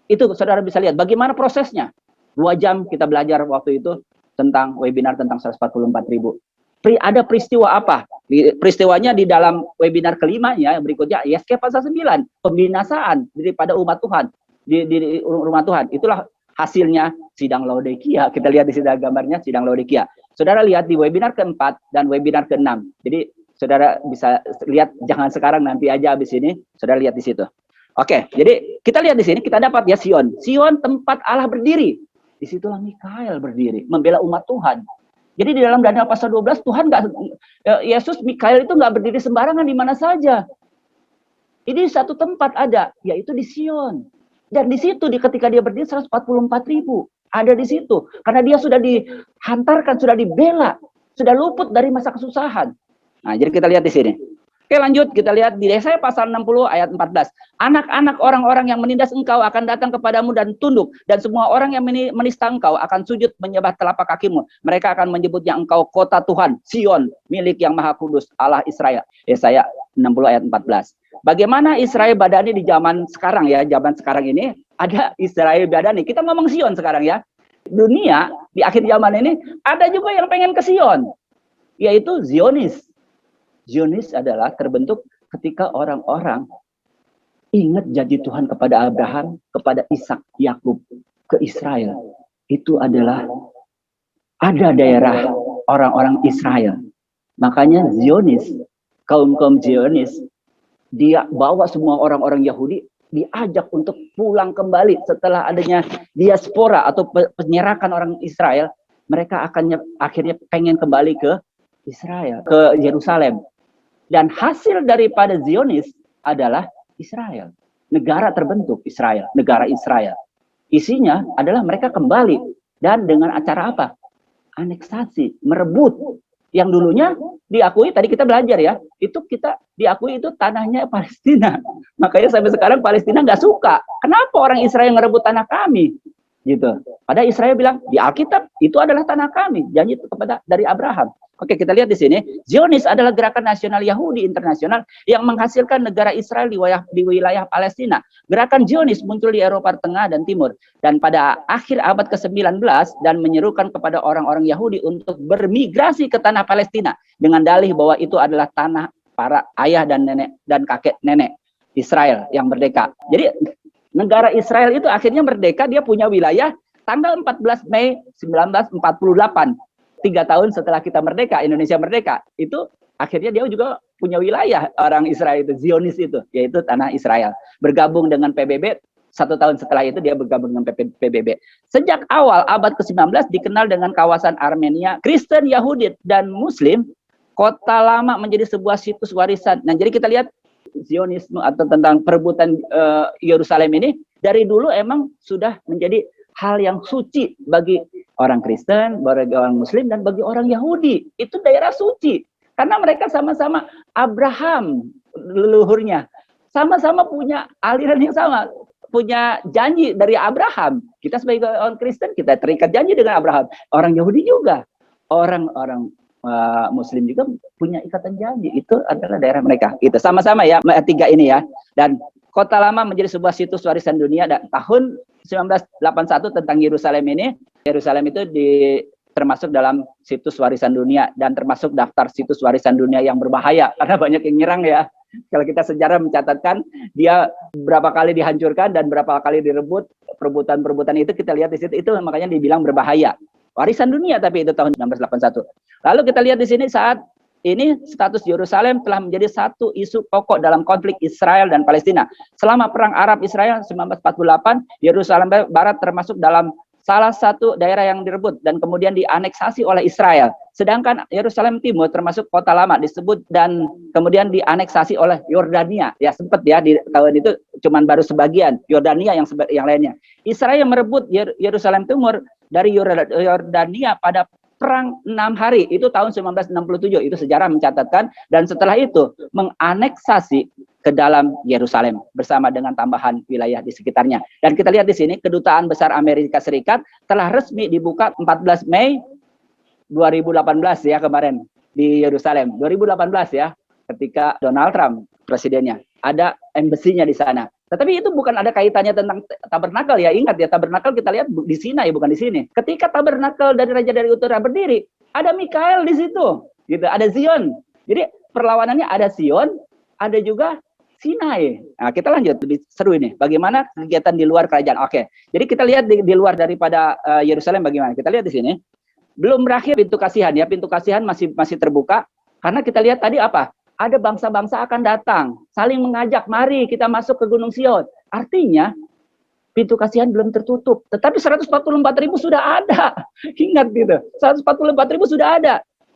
[SPEAKER 1] Itu saudara bisa lihat bagaimana prosesnya. 2 jam kita belajar waktu itu tentang webinar tentang 144.000. Ada peristiwa apa? Peristiwanya di dalam webinar kelima ya, berikutnya Yesaya pasal 9, pembinasaan daripada umat Tuhan di rumah Tuhan. Itulah hasilnya sidang Laodikia. Kita lihat di sini gambarnya sidang Laodikia. Saudara lihat di webinar keempat dan webinar keenam. Jadi saudara bisa lihat, jangan sekarang, nanti aja habis ini saudara lihat di situ. Oke, jadi kita lihat di sini, kita dapat ya Sion. Sion tempat Allah berdiri. Disitulah Mikael berdiri, membela umat Tuhan. Jadi di dalam Daniel pasal 12, Yesus, Mikael itu nggak berdiri sembarangan di mana saja. Ini satu tempat ada, yaitu di Sion. Dan di situ, ketika dia berdiri 144.000. Ada di situ. Karena dia sudah dihantarkan, sudah dibela, sudah luput dari masa kesusahan. Nah, jadi kita lihat di sini. Oke, lanjut, kita lihat di Yesaya pasal 60 ayat 14. Anak-anak orang-orang yang menindas engkau akan datang kepadamu dan tunduk, dan semua orang yang menista engkau akan sujud menyembah telapak kakimu. Mereka akan menyebutnya engkau kota Tuhan, Sion, milik yang Maha Kudus, Allah Israel. Yesaya 60 ayat 14. Bagaimana Israel badani di zaman sekarang ya, zaman sekarang ini ada Israel badani. Kita ngomong Sion sekarang ya. Dunia di akhir zaman ini ada juga yang pengen ke Sion, yaitu Zionis. Zionis adalah terbentuk ketika orang-orang ingat janji Tuhan kepada Abraham, kepada Ishak, Yakub, ke Israel. Itu adalah ada daerah orang-orang Israel. Makanya Zionis, kaum-kaum Zionis, dia bawa semua orang-orang Yahudi, diajak untuk pulang kembali setelah adanya diaspora atau penyerakan orang Israel. Mereka akhirnya pengen kembali ke Israel, ke Yerusalem. Dan hasil daripada Zionis adalah Israel. Negara terbentuk Israel, negara Israel. Isinya adalah mereka kembali. Dan dengan acara apa? Aneksasi, merebut Yang dulunya diakui, tadi kita belajar ya, itu kita diakui itu tanahnya Palestina. Makanya sampai sekarang Palestina nggak suka. Kenapa orang Israel ngerebut tanah kami? Gitu. Padahal Israel bilang di Alkitab itu adalah tanah kami, janji kepada dari Abraham. Oke, kita lihat di sini, Zionis adalah gerakan nasional Yahudi internasional yang menghasilkan negara Israel di wilayah Palestina. Gerakan Zionis muncul di Eropa Tengah dan Timur dan pada akhir abad ke-19 dan menyerukan kepada orang-orang Yahudi untuk bermigrasi ke tanah Palestina dengan dalih bahwa itu adalah tanah para ayah dan nenek dan kakek nenek Israel yang merdeka. Jadi negara Israel itu akhirnya merdeka, dia punya wilayah tanggal 14 Mei 1948. 3 tahun setelah kita merdeka, Indonesia merdeka, itu akhirnya dia juga punya wilayah orang Israel itu, Zionis itu, yaitu tanah Israel. Bergabung dengan PBB, 1 tahun setelah itu dia bergabung dengan PBB. Sejak awal abad ke-19 dikenal dengan kawasan Armenia, Kristen, Yahudi, dan Muslim, Kota Lama menjadi sebuah situs warisan. Nah, jadi kita lihat Zionisme atau tentang perebutan Yerusalem ini, dari dulu emang sudah menjadi hal yang suci bagi orang Kristen, bagi orang Muslim, dan bagi orang Yahudi. Itu daerah suci. Karena mereka sama-sama Abraham leluhurnya. Sama-sama punya aliran yang sama. Punya janji dari Abraham. Kita sebagai orang Kristen, kita terikat janji dengan Abraham. Orang Yahudi juga. Orang-orang Muslim juga punya ikatan janji. Itu adalah daerah mereka. Itu sama-sama ya, 3 ini ya. Dan Kota Lama menjadi sebuah situs warisan dunia tahun 1981 tentang Yerusalem ini. Yerusalem itu termasuk dalam situs warisan dunia dan termasuk daftar situs warisan dunia yang berbahaya karena banyak yang nyerang ya. Kalau kita sejarah mencatatkan dia berapa kali dihancurkan dan berapa kali direbut, perebutan itu kita lihat di situ, itu makanya dibilang berbahaya. Warisan dunia tapi itu tahun 1981. Lalu kita lihat di sini saat ini status Yerusalem telah menjadi satu isu pokok dalam konflik Israel dan Palestina. Selama Perang Arab-Israel 1948, Yerusalem Barat termasuk dalam salah satu daerah yang direbut dan kemudian dianeksasi oleh Israel. Sedangkan Yerusalem Timur termasuk Kota Lama disebut dan kemudian dianeksasi oleh Yordania. Ya sempat ya di tahun itu cuman baru sebagian, Yordania yang lainnya. Israel merebut Yerusalem Timur dari Yordania pada Perang 6 hari, itu tahun 1967, itu sejarah mencatatkan, dan setelah itu menganeksasi ke dalam Yerusalem bersama dengan tambahan wilayah di sekitarnya. Dan kita lihat di sini, Kedutaan Besar Amerika Serikat telah resmi dibuka 14 Mei 2018 ya kemarin di Yerusalem. 2018 ya, ketika Donald Trump presidennya. Ada embasinya di sana. Tetapi itu bukan ada kaitannya tentang tabernakel ya. Ingat ya, tabernakel kita lihat di Sinai bukan di sini. Ketika tabernakel dari Raja dari Utara berdiri, ada Mikael di situ. Gitu, ada Zion. Jadi perlawanannya ada Zion, ada juga Sinai. Nah, kita lanjut lebih seru ini. Bagaimana kegiatan di luar kerajaan? Oke. Jadi kita lihat di luar daripada Yerusalem bagaimana? Kita lihat di sini. Belum berakhir pintu kasihan ya. Pintu kasihan masih terbuka karena kita lihat tadi apa? Ada bangsa-bangsa akan datang, saling mengajak, mari kita masuk ke Gunung Sion. Artinya, pintu kasihan belum tertutup. Tetapi 144.000 sudah ada. Ingat gitu, 144.000 sudah ada.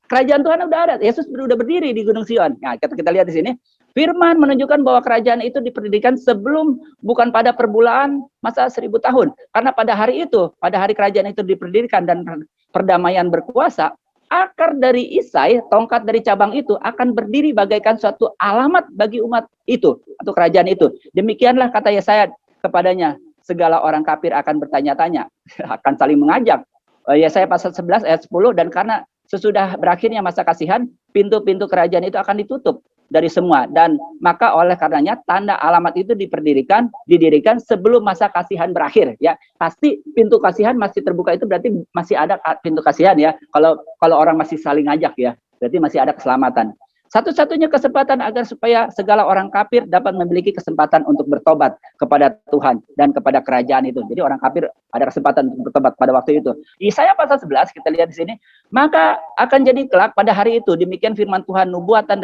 [SPEAKER 1] Kerajaan Tuhan sudah ada. Yesus sudah berdiri di Gunung Sion. Nah, kita lihat di sini. Firman menunjukkan bahwa kerajaan itu diperdirikan sebelum, bukan pada permulaan masa 1000 tahun. Karena pada hari itu, pada hari kerajaan itu diperdirikan dan perdamaian berkuasa, akar dari Isai, tongkat dari cabang itu akan berdiri bagaikan suatu alamat bagi umat itu atau kerajaan itu. Demikianlah kata Yesaya kepadanya, segala orang kafir akan bertanya-tanya, akan saling mengajak. Yesaya pasal 11 ayat 10, dan karena sesudah berakhirnya masa kasihan, pintu-pintu kerajaan itu akan ditutup dari semua, dan maka oleh karenanya tanda alamat itu didirikan sebelum masa kasihan berakhir ya. Pasti pintu kasihan masih terbuka, itu berarti masih ada pintu kasihan ya. Kalau orang masih saling ngajak ya, berarti masih ada keselamatan. Satu-satunya kesempatan agar supaya segala orang kafir dapat memiliki kesempatan untuk bertobat kepada Tuhan dan kepada kerajaan itu. Jadi orang kafir ada kesempatan untuk bertobat pada waktu itu. Yesaya pasal 11 kita lihat di sini, maka akan jadi kelak pada hari itu, demikian firman Tuhan nubuatan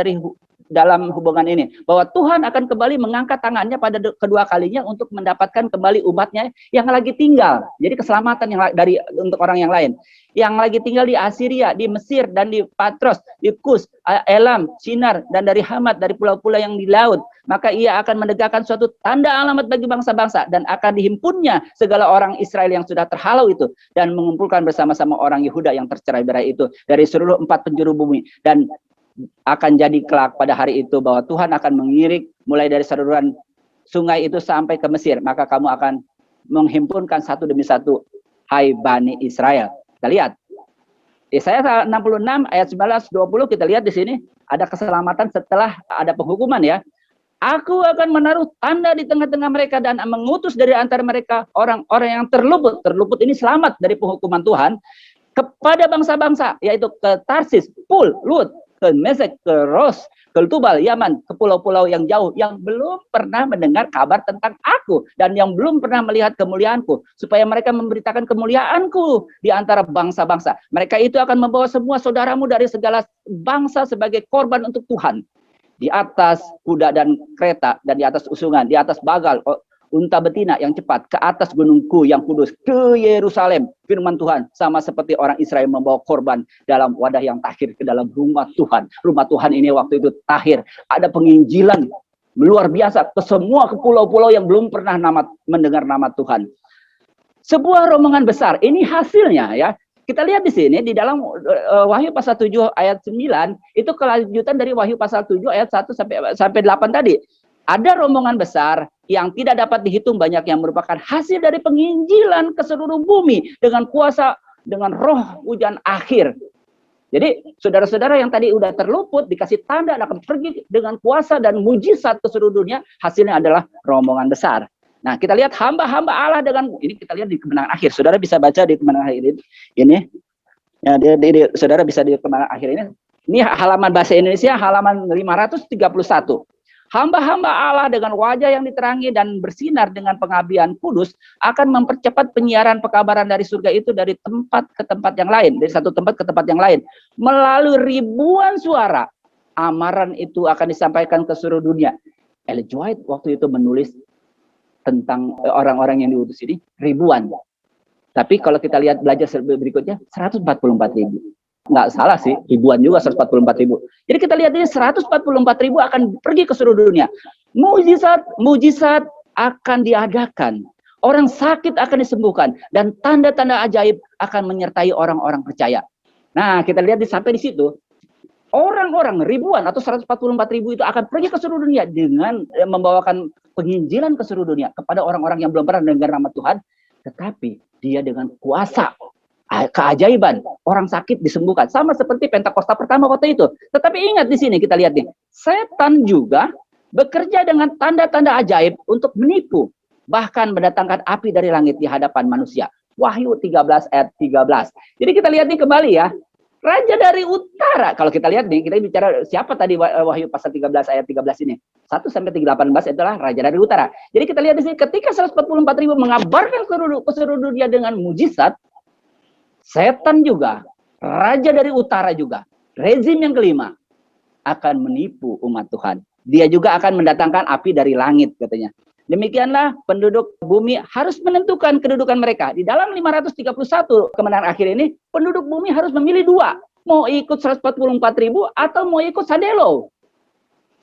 [SPEAKER 1] dalam hubungan ini, bahwa Tuhan akan kembali mengangkat tangannya pada kedua kalinya untuk mendapatkan kembali umatnya yang lagi tinggal. Jadi keselamatan yang untuk orang yang lain. Yang lagi tinggal di Assyria, di Mesir, dan di Patros, di Kus, Elam, Shinar, dan dari Hamat, dari pulau-pulau yang di laut. Maka ia akan menegakkan suatu tanda alamat bagi bangsa-bangsa, dan akan dihimpunnya segala orang Israel yang sudah terhalau itu, dan mengumpulkan bersama-sama orang Yehuda yang tercerai-berai itu dari seluruh 4 penjuru bumi. Dan akan jadi kelak pada hari itu bahwa Tuhan akan mengirik mulai dari saluran sungai itu sampai ke Mesir. Maka kamu akan menghimpunkan satu demi satu, hai Bani Israel. Kita lihat Yesaya 66 ayat 19-20, kita lihat di sini ada keselamatan setelah ada penghukuman ya. Aku akan menaruh tanda di tengah-tengah mereka dan mengutus dari antara mereka orang-orang yang terluput. Terluput ini selamat dari penghukuman Tuhan kepada bangsa-bangsa, yaitu ke Tarsis, Pul, Lut, ke Mesek, ke Ros, ke Tubal, Yaman, ke pulau-pulau yang jauh, yang belum pernah mendengar kabar tentang aku, dan yang belum pernah melihat kemuliaanku, supaya mereka memberitakan kemuliaanku di antara bangsa-bangsa. Mereka itu akan membawa semua saudaramu dari segala bangsa sebagai korban untuk Tuhan. Di atas kuda dan kereta, dan di atas usungan, di atas bagal, unta betina yang cepat, ke atas gunungku yang kudus, ke Yerusalem. Firman Tuhan, sama seperti orang Israel membawa korban dalam wadah yang tahir ke dalam rumah Tuhan. Rumah Tuhan ini waktu itu tahir. Ada penginjilan luar biasa ke semua ke pulau-pulau yang belum pernah mendengar nama Tuhan. Sebuah rombongan besar. Ini hasilnya ya. Kita lihat di sini di dalam Wahyu pasal 7 ayat 9, itu kelanjutan dari Wahyu pasal 7 ayat 1 sampai 8 tadi. Ada rombongan besar yang tidak dapat dihitung banyak, yang merupakan hasil dari penginjilan ke seluruh bumi dengan kuasa, dengan roh hujan akhir. Jadi saudara-saudara yang tadi udah terluput dikasih tanda akan pergi dengan kuasa dan mujizat ke seluruh dunia, hasilnya adalah rombongan besar. Nah, kita lihat hamba-hamba Allah dengan ini, kita lihat di kemenangan akhir. Saudara bisa baca di kemenangan akhir ini. Ya, saudara bisa di kemenangan akhir ini. Ini halaman bahasa Indonesia halaman 531. Hamba-hamba Allah dengan wajah yang diterangi dan bersinar dengan pengabdian kudus akan mempercepat penyiaran pekabaran dari surga itu dari tempat ke tempat yang lain, dari satu tempat ke tempat yang lain. Melalui ribuan suara, amaran itu akan disampaikan ke seluruh dunia. Ellen G. White waktu itu menulis tentang orang-orang yang diutus ini ribuan. Tapi kalau kita lihat belajar berikutnya 144.000. Nggak salah sih, ribuan juga, 144.000. Jadi kita lihat ini 144.000 akan pergi ke seluruh dunia. Mujizat akan diadakan. Orang sakit akan disembuhkan. Dan tanda-tanda ajaib akan menyertai orang-orang percaya. Nah, kita lihat sampai di situ. Orang-orang ribuan atau 144.000 itu akan pergi ke seluruh dunia dengan membawakan penginjilan ke seluruh dunia kepada orang-orang yang belum pernah mendengar nama Tuhan. Tetapi dia dengan kuasa, keajaiban, orang sakit disembuhkan, sama seperti Pentakosta pertama waktu itu. Tetapi ingat di sini kita lihat nih, setan juga bekerja dengan tanda-tanda ajaib untuk menipu, bahkan mendatangkan api dari langit di hadapan manusia. Wahyu 13 ayat 13. Jadi kita lihat nih kembali ya, Raja dari Utara. Kalau kita lihat nih, kita bicara siapa tadi Wahyu pasal 13 ayat 13 ini. 1 sampai 18 adalah Raja dari Utara. Jadi kita lihat di sini ketika 144.000 mengabarkan ke seluruh dunia dengan mujizat, setan juga, raja dari utara juga, rezim yang kelima akan menipu umat Tuhan. Dia juga akan mendatangkan api dari langit katanya. Demikianlah penduduk bumi harus menentukan kedudukan mereka. Di dalam 531 kemenangan akhir ini, penduduk bumi harus memilih dua. Mau ikut 144.000 atau mau ikut Sadelo.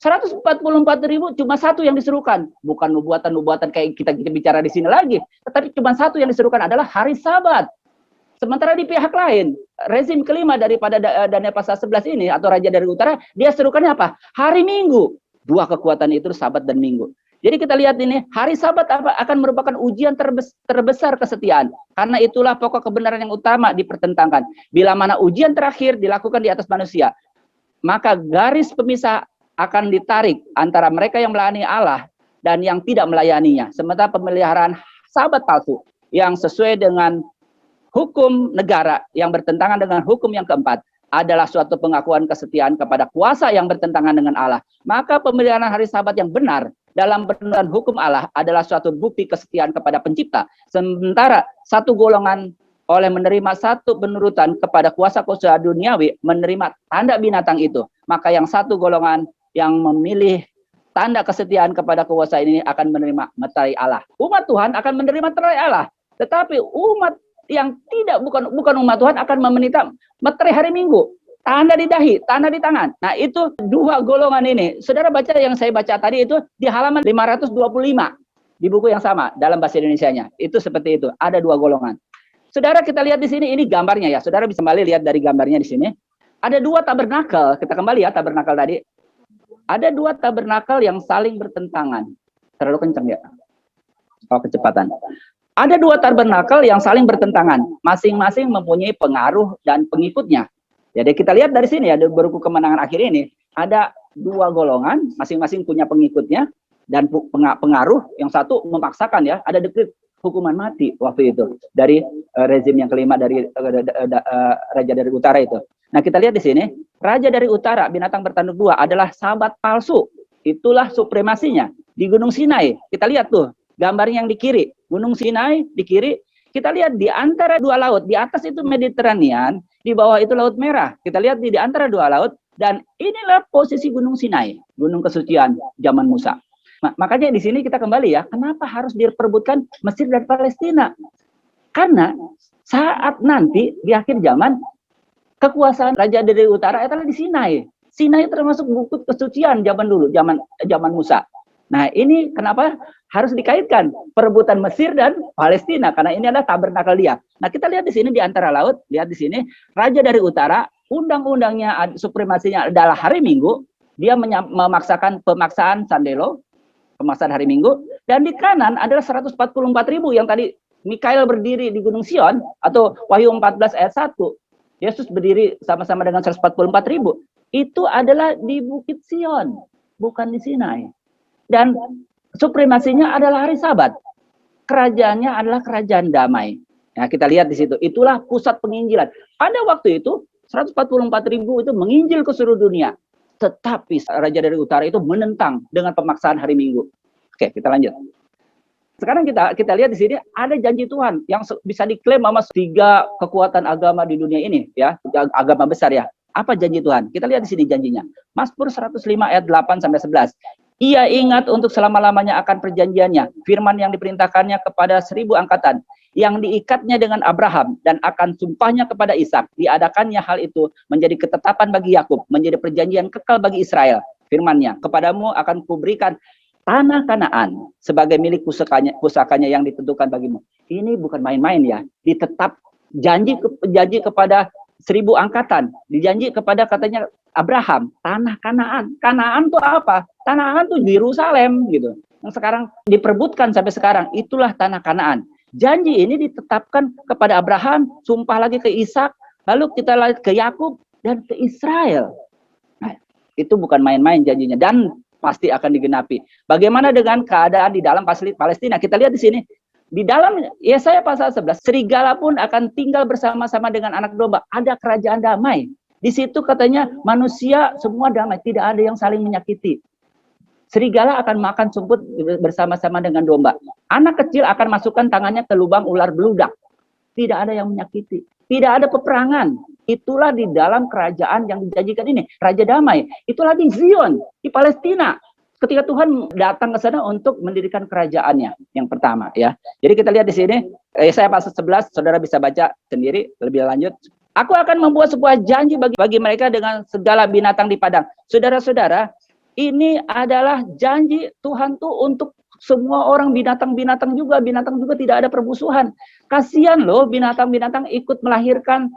[SPEAKER 1] 144.000 cuma satu yang diserukan. Bukan nubuatan-nubuatan kayak kita bicara di sini lagi. Tetapi cuma satu yang diserukan adalah hari Sabat. Sementara di pihak lain, rezim kelima daripada Daniel pasal 11 ini, atau Raja dari Utara, dia serukannya apa? Hari Minggu. Dua kekuatan itu, Sabat dan Minggu. Jadi kita lihat ini, hari Sabat akan merupakan ujian terbesar kesetiaan. Karena itulah pokok kebenaran yang utama dipertentangkan. Bila mana ujian terakhir dilakukan di atas manusia, maka garis pemisah akan ditarik antara mereka yang melayani Allah dan yang tidak melayaninya. Sementara pemeliharaan Sabat palsu yang sesuai dengan hukum negara yang bertentangan dengan hukum yang keempat adalah suatu pengakuan kesetiaan kepada kuasa yang bertentangan dengan Allah. Maka pemeliharaan hari Sabat yang benar dalam penurunan hukum Allah adalah suatu bukti kesetiaan kepada pencipta. Sementara satu golongan oleh menerima satu penurutan kepada kuasa-kuasa duniawi menerima tanda binatang itu. Maka yang satu golongan yang memilih tanda kesetiaan kepada kekuasaan ini akan menerima meterai Allah. Umat Tuhan akan menerima meterai Allah. Tetapi umat yang bukan umat Tuhan akan memenita meterai hari Minggu. Tanda di dahi, tanda di tangan. Nah, itu dua golongan ini. Saudara baca yang saya baca tadi itu di halaman 525 di buku yang sama dalam bahasa Indonesianya. Itu seperti itu. Ada dua golongan. Saudara, kita lihat di sini, ini gambarnya ya. Saudara bisa kembali lihat dari gambarnya di sini. Ada dua tabernakel. Kita kembali ya tabernakel tadi. Ada dua tabernakel yang saling bertentangan. Terlalu kencang ya? Oh, kecepatan. Ada dua tabernakel yang saling bertentangan. Masing-masing mempunyai pengaruh dan pengikutnya. Jadi kita lihat dari sini ya, di buku kemenangan akhir ini, ada dua golongan, masing-masing punya pengikutnya, dan pengaruh, yang satu memaksakan ya, ada dekret hukuman mati waktu itu, dari rezim yang kelima dari Raja dari Utara itu. Nah kita lihat di sini, Raja dari Utara, binatang bertanduk dua, adalah sahabat palsu, itulah supremasinya, di Gunung Sinai, kita lihat tuh, gambarnya yang di kiri, Gunung Sinai di kiri, kita lihat di antara dua laut, di atas itu Mediterranean, di bawah itu Laut Merah. Kita lihat di antara dua laut, dan inilah posisi Gunung Sinai, gunung kesucian zaman Musa. Makanya di sini kita kembali ya, kenapa harus diperebutkan Mesir dan Palestina? Karena saat nanti di akhir zaman, kekuasaan Raja dari Utara adalah di Sinai. Sinai termasuk bukit kesucian zaman dulu, zaman Musa. Nah ini kenapa harus dikaitkan perebutan Mesir dan Palestina, karena ini adalah tabernakel dia. Nah kita lihat di sini di antara laut, lihat di sini Raja dari Utara, undang-undangnya supremasinya adalah hari Minggu, dia memaksakan pemaksaan sandelo, pemaksaan hari Minggu, dan di kanan adalah 144.000 yang tadi Mikael berdiri di Gunung Sion atau Wahyu 14 ayat 1. Yesus berdiri sama-sama dengan 144.000. Itu adalah di Bukit Sion, bukan di Sinai. Dan supremasinya adalah hari Sabat. Kerajaannya adalah kerajaan damai. Nah, kita lihat di situ. Itulah pusat penginjilan. Pada waktu itu 144.000 itu menginjil ke seluruh dunia. Tetapi Raja dari Utara itu menentang dengan pemaksaan hari Minggu. Oke, kita lanjut. Sekarang kita lihat di sini ada janji Tuhan yang bisa diklaim sama 3 kekuatan agama di dunia ini ya, agama besar ya. Apa janji Tuhan? Kita lihat di sini janjinya. Mazmur 105 ayat 8 sampai 11. Ia ingat untuk selama-lamanya akan perjanjiannya, firman yang diperintahkannya kepada 1000 angkatan, yang diikatnya dengan Abraham dan akan sumpahnya kepada Ishak. Diadakannya hal itu menjadi ketetapan bagi Yakub, menjadi perjanjian kekal bagi Israel. Firman-Nya, kepadamu akan kuberikan tanah Kanaan sebagai milik pusakanya yang ditentukan bagimu. Ini bukan main-main ya. Ditetap janji kepada 1000 angkatan, dijanji kepada katanya Abraham, tanah Kanaan. Kanaan itu apa? Kanaan itu Yerusalem gitu. Yang sekarang diperebutkan sampai sekarang, itulah tanah Kanaan. Janji ini ditetapkan kepada Abraham, sumpah lagi ke Ishak, lalu kita lihat ke Yakub dan ke Israel. Nah, itu bukan main-main janjinya dan pasti akan digenapi. Bagaimana dengan keadaan di dalam Palestina? Kita lihat di sini. Di dalam Yesaya pasal 11, serigala pun akan tinggal bersama-sama dengan anak domba. Ada kerajaan damai. Di situ katanya manusia semua damai, tidak ada yang saling menyakiti. Serigala akan makan sumput bersama-sama dengan domba. Anak kecil akan masukkan tangannya ke lubang ular beludak. Tidak ada yang menyakiti. Tidak ada peperangan. Itulah di dalam kerajaan yang dijanjikan ini. Raja damai. Itulah di Zion, di Palestina. Ketika Tuhan datang ke sana untuk mendirikan kerajaannya yang pertama ya. Jadi kita lihat di sini Yesaya pasal 11, saudara bisa baca sendiri lebih lanjut. Aku akan membuat sebuah janji bagi mereka dengan segala binatang di padang. Saudara-saudara, ini adalah janji Tuhan tuh untuk semua orang, binatang-binatang juga tidak ada permusuhan. Kasihan loh binatang-binatang ikut melahirkan,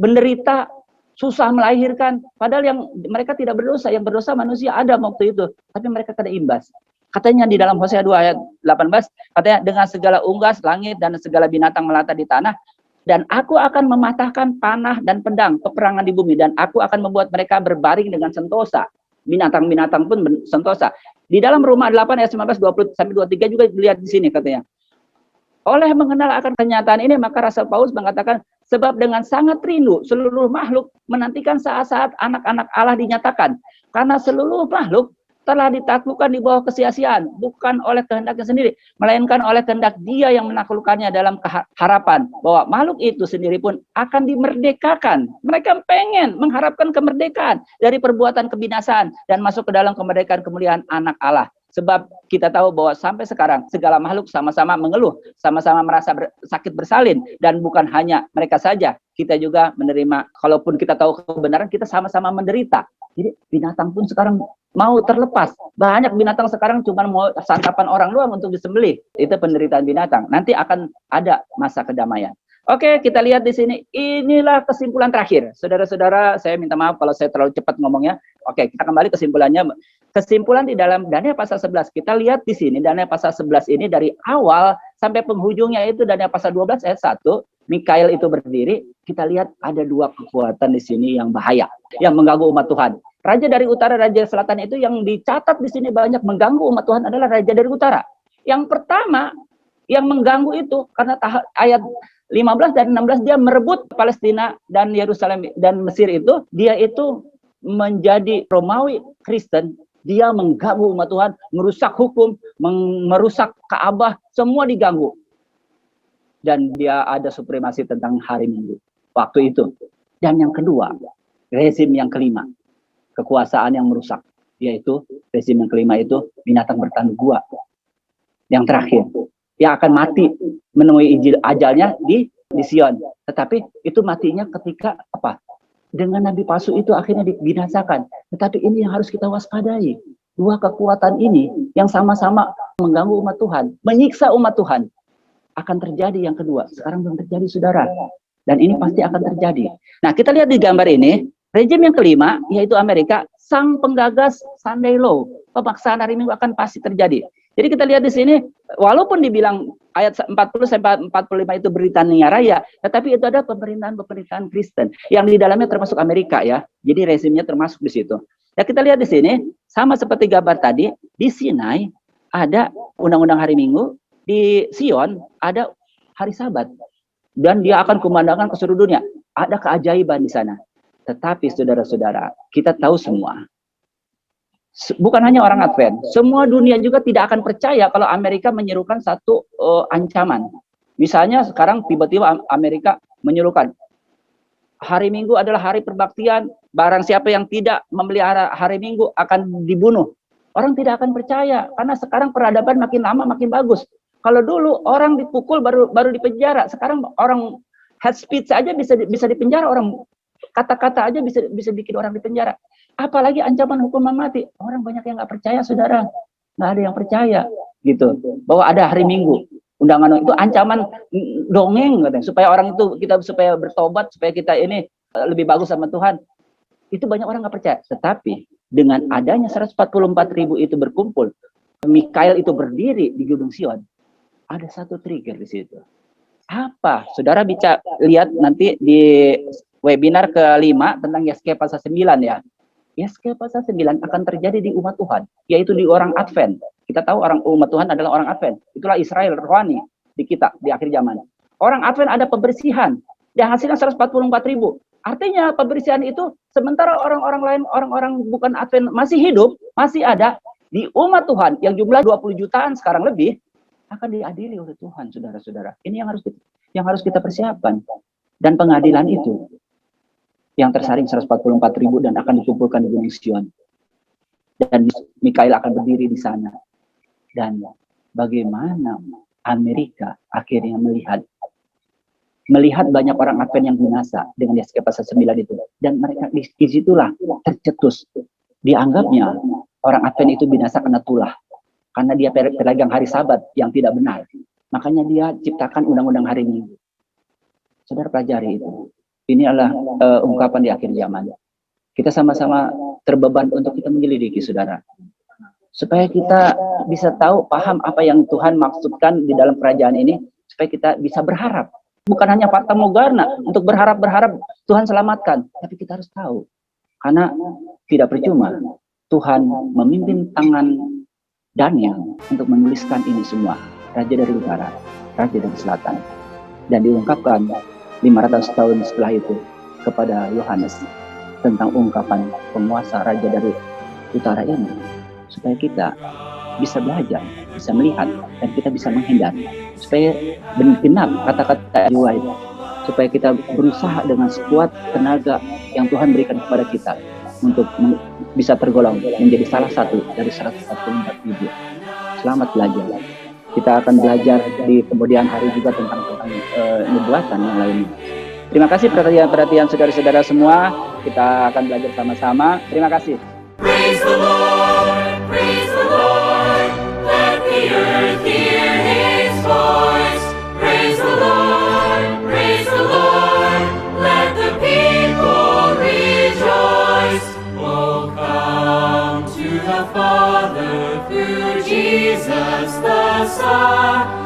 [SPEAKER 1] menderita, susah melahirkan, padahal yang mereka tidak berdosa, yang berdosa manusia ada waktu itu, tapi mereka kena imbas. Katanya di dalam Hosea 2 ayat 18, katanya dengan segala unggas langit dan segala binatang melata di tanah, dan aku akan mematahkan panah dan pedang peperangan di bumi, dan aku akan membuat mereka berbaring dengan sentosa. Binatang-binatang pun sentosa. Di dalam Roma 8 ayat 19 20 sampai 23 juga dilihat di sini katanya. Oleh mengenal akan kenyataan ini, maka Rasul Paulus mengatakan, sebab dengan sangat rindu seluruh makhluk menantikan saat-saat anak-anak Allah dinyatakan. Karena seluruh makhluk
[SPEAKER 2] telah ditaklukkan di bawah kesia-siaan, bukan oleh kehendaknya sendiri, melainkan oleh kehendak Dia yang menaklukkannya dalam harapan bahwa makhluk itu sendiri pun akan dimerdekakan. Mereka pengen mengharapkan kemerdekaan dari perbuatan kebinasaan dan masuk ke dalam kemerdekaan kemuliaan anak Allah. Sebab kita tahu bahwa sampai sekarang segala makhluk sama-sama mengeluh, sama-sama merasa sakit bersalin, dan bukan hanya mereka saja, kita juga menerima, kalaupun kita tahu kebenaran, kita sama-sama menderita. Jadi binatang pun sekarang mau terlepas. Banyak binatang sekarang cuma mau santapan orang doang untuk disembelih. Itu penderitaan binatang. Nanti akan ada masa kedamaian. Oke, kita lihat di sini. Inilah kesimpulan terakhir. Saudara-saudara, saya minta maaf kalau saya terlalu cepat ngomongnya. Oke, kita kembali kesimpulannya. Kesimpulan di dalam Daniel pasal 11. Kita lihat di sini Daniel pasal 11 ini dari awal sampai penghujungnya itu Daniel pasal 12 ayat 1. Mikael itu berdiri. Kita lihat ada dua kekuatan di sini yang bahaya, yang mengganggu umat Tuhan. Raja dari utara, raja selatan itu yang dicatat di sini banyak mengganggu umat Tuhan adalah raja dari utara. Yang pertama yang mengganggu itu karena ayat 15 dan 16 dia merebut Palestina dan Yerusalem dan Mesir itu, dia itu menjadi Romawi Kristen. Dia mengganggu umat Tuhan, merusak hukum, merusak Ka'bah, semua diganggu. Dan dia ada supremasi tentang hari Minggu waktu itu. Dan yang kedua, rezim yang kelima, kekuasaan yang merusak, yaitu rezim yang kelima itu binatang bertanduk gua. Yang terakhir, yang akan mati menemui ajalnya di Sion. Tetapi itu matinya ketika apa? Dengan nabi palsu itu akhirnya dibinasakan. Tetapi ini yang harus kita waspadai. Dua kekuatan ini yang sama-sama mengganggu umat Tuhan, menyiksa umat Tuhan. Akan terjadi yang kedua. Sekarang belum terjadi, saudara. Dan ini pasti akan terjadi. Nah, kita lihat di gambar ini, rezim yang kelima, yaitu Amerika, sang penggagas Sunday Law. Pemaksaan hari Minggu akan pasti terjadi. Jadi kita lihat di sini, walaupun dibilang ayat 40-45 itu Britania Raya, tetapi itu ada pemerintahan-pemerintahan Kristen yang di dalamnya termasuk Amerika ya. Jadi rezimnya termasuk di situ. Ya kita lihat di sini, sama seperti gambar tadi, di Sinai ada undang-undang hari Minggu, di Sion ada hari Sabat. Dan dia akan kumandangkan ke seluruh dunia. Ada keajaiban di sana. Tetapi saudara-saudara, kita tahu semua, bukan hanya orang Advent, semua dunia juga tidak akan percaya kalau Amerika menyerukan satu ancaman. Misalnya sekarang tiba-tiba Amerika menyerukan hari Minggu adalah hari perbaktian, barang siapa yang tidak memelihara hari Minggu akan dibunuh. Orang tidak akan percaya karena sekarang peradaban makin lama makin bagus. Kalau dulu orang dipukul baru dipenjara, sekarang orang head speech aja bisa dipenjara, orang kata-kata aja bisa bikin orang dipenjara. Apalagi ancaman hukuman mati. Orang banyak yang nggak percaya, saudara. Nggak ada yang percaya, gitu. Bahwa ada hari Minggu. Undangan itu ancaman dongeng, katanya. Supaya orang itu supaya bertobat, supaya kita ini lebih bagus sama Tuhan. Itu banyak orang nggak percaya. Tetapi dengan adanya 144.000 itu berkumpul, Mikael itu berdiri di Gunung Sion. Ada satu trigger di situ. Apa? Saudara bisa lihat nanti di webinar kelima tentang Yesaya pasal 9 ya. Yesaya pasal 9 akan terjadi di umat Tuhan, yaitu di orang Advent. Kita tahu umat Tuhan adalah orang Advent. Itulah Israel rohani di kita di akhir zaman. Orang Advent ada pembersihan. Dan hasilnya 144.000. Artinya pembersihan itu sementara orang-orang lain, orang-orang bukan Advent masih hidup, masih ada di umat Tuhan yang jumlah 20 jutaan sekarang lebih akan diadili oleh Tuhan, saudara-saudara. Ini yang harus kita persiapkan. Dan pengadilan itu yang tersaring 144.000 dan akan dikumpulkan di Gunung Sion. Dan Mikael akan berdiri di sana. Dan bagaimana Amerika akhirnya melihat banyak orang Advent yang binasa dengan Yesaya pasal 9 itu. Dan mereka disitulah tercetus. Dianggapnya orang Advent itu binasa karena tulah. Karena dia pedagang hari Sabat yang tidak benar. Makanya dia ciptakan undang-undang hari Minggu. Saudara pelajari itu. Ini adalah ungkapan di akhir zaman. Kita sama-sama terbeban untuk kita menyelidiki, saudara. Supaya kita bisa tahu, paham apa yang Tuhan maksudkan di dalam kerajaan ini. Supaya kita bisa berharap. Bukan hanya fata morgana untuk berharap Tuhan selamatkan. Tapi kita harus tahu. Karena tidak percuma Tuhan memimpin tangan Daniel untuk menuliskan ini semua. Raja dari utara, raja dari selatan. Dan diungkapkan 500 tahun setelah itu kepada Yohanes tentang ungkapan penguasa raja dari utara ini supaya kita bisa belajar, bisa melihat, dan kita bisa menghindari. Supaya benar kata-kata jiwa itu. Supaya kita berusaha dengan sekuat tenaga yang Tuhan berikan kepada kita untuk bisa tergolong menjadi salah satu dari 144.000. Selamat belajar. Kita akan belajar di kemudian hari juga tentang nubuatan yang lainnya. Terima kasih perhatian saudara-saudara semua. Kita akan belajar sama-sama. Terima kasih.
[SPEAKER 3] Praise the Lord, praise the Lord, let the earth hear his voice. Praise the Lord, let the people rejoice. Oh, come to the Father through Jesus the Son.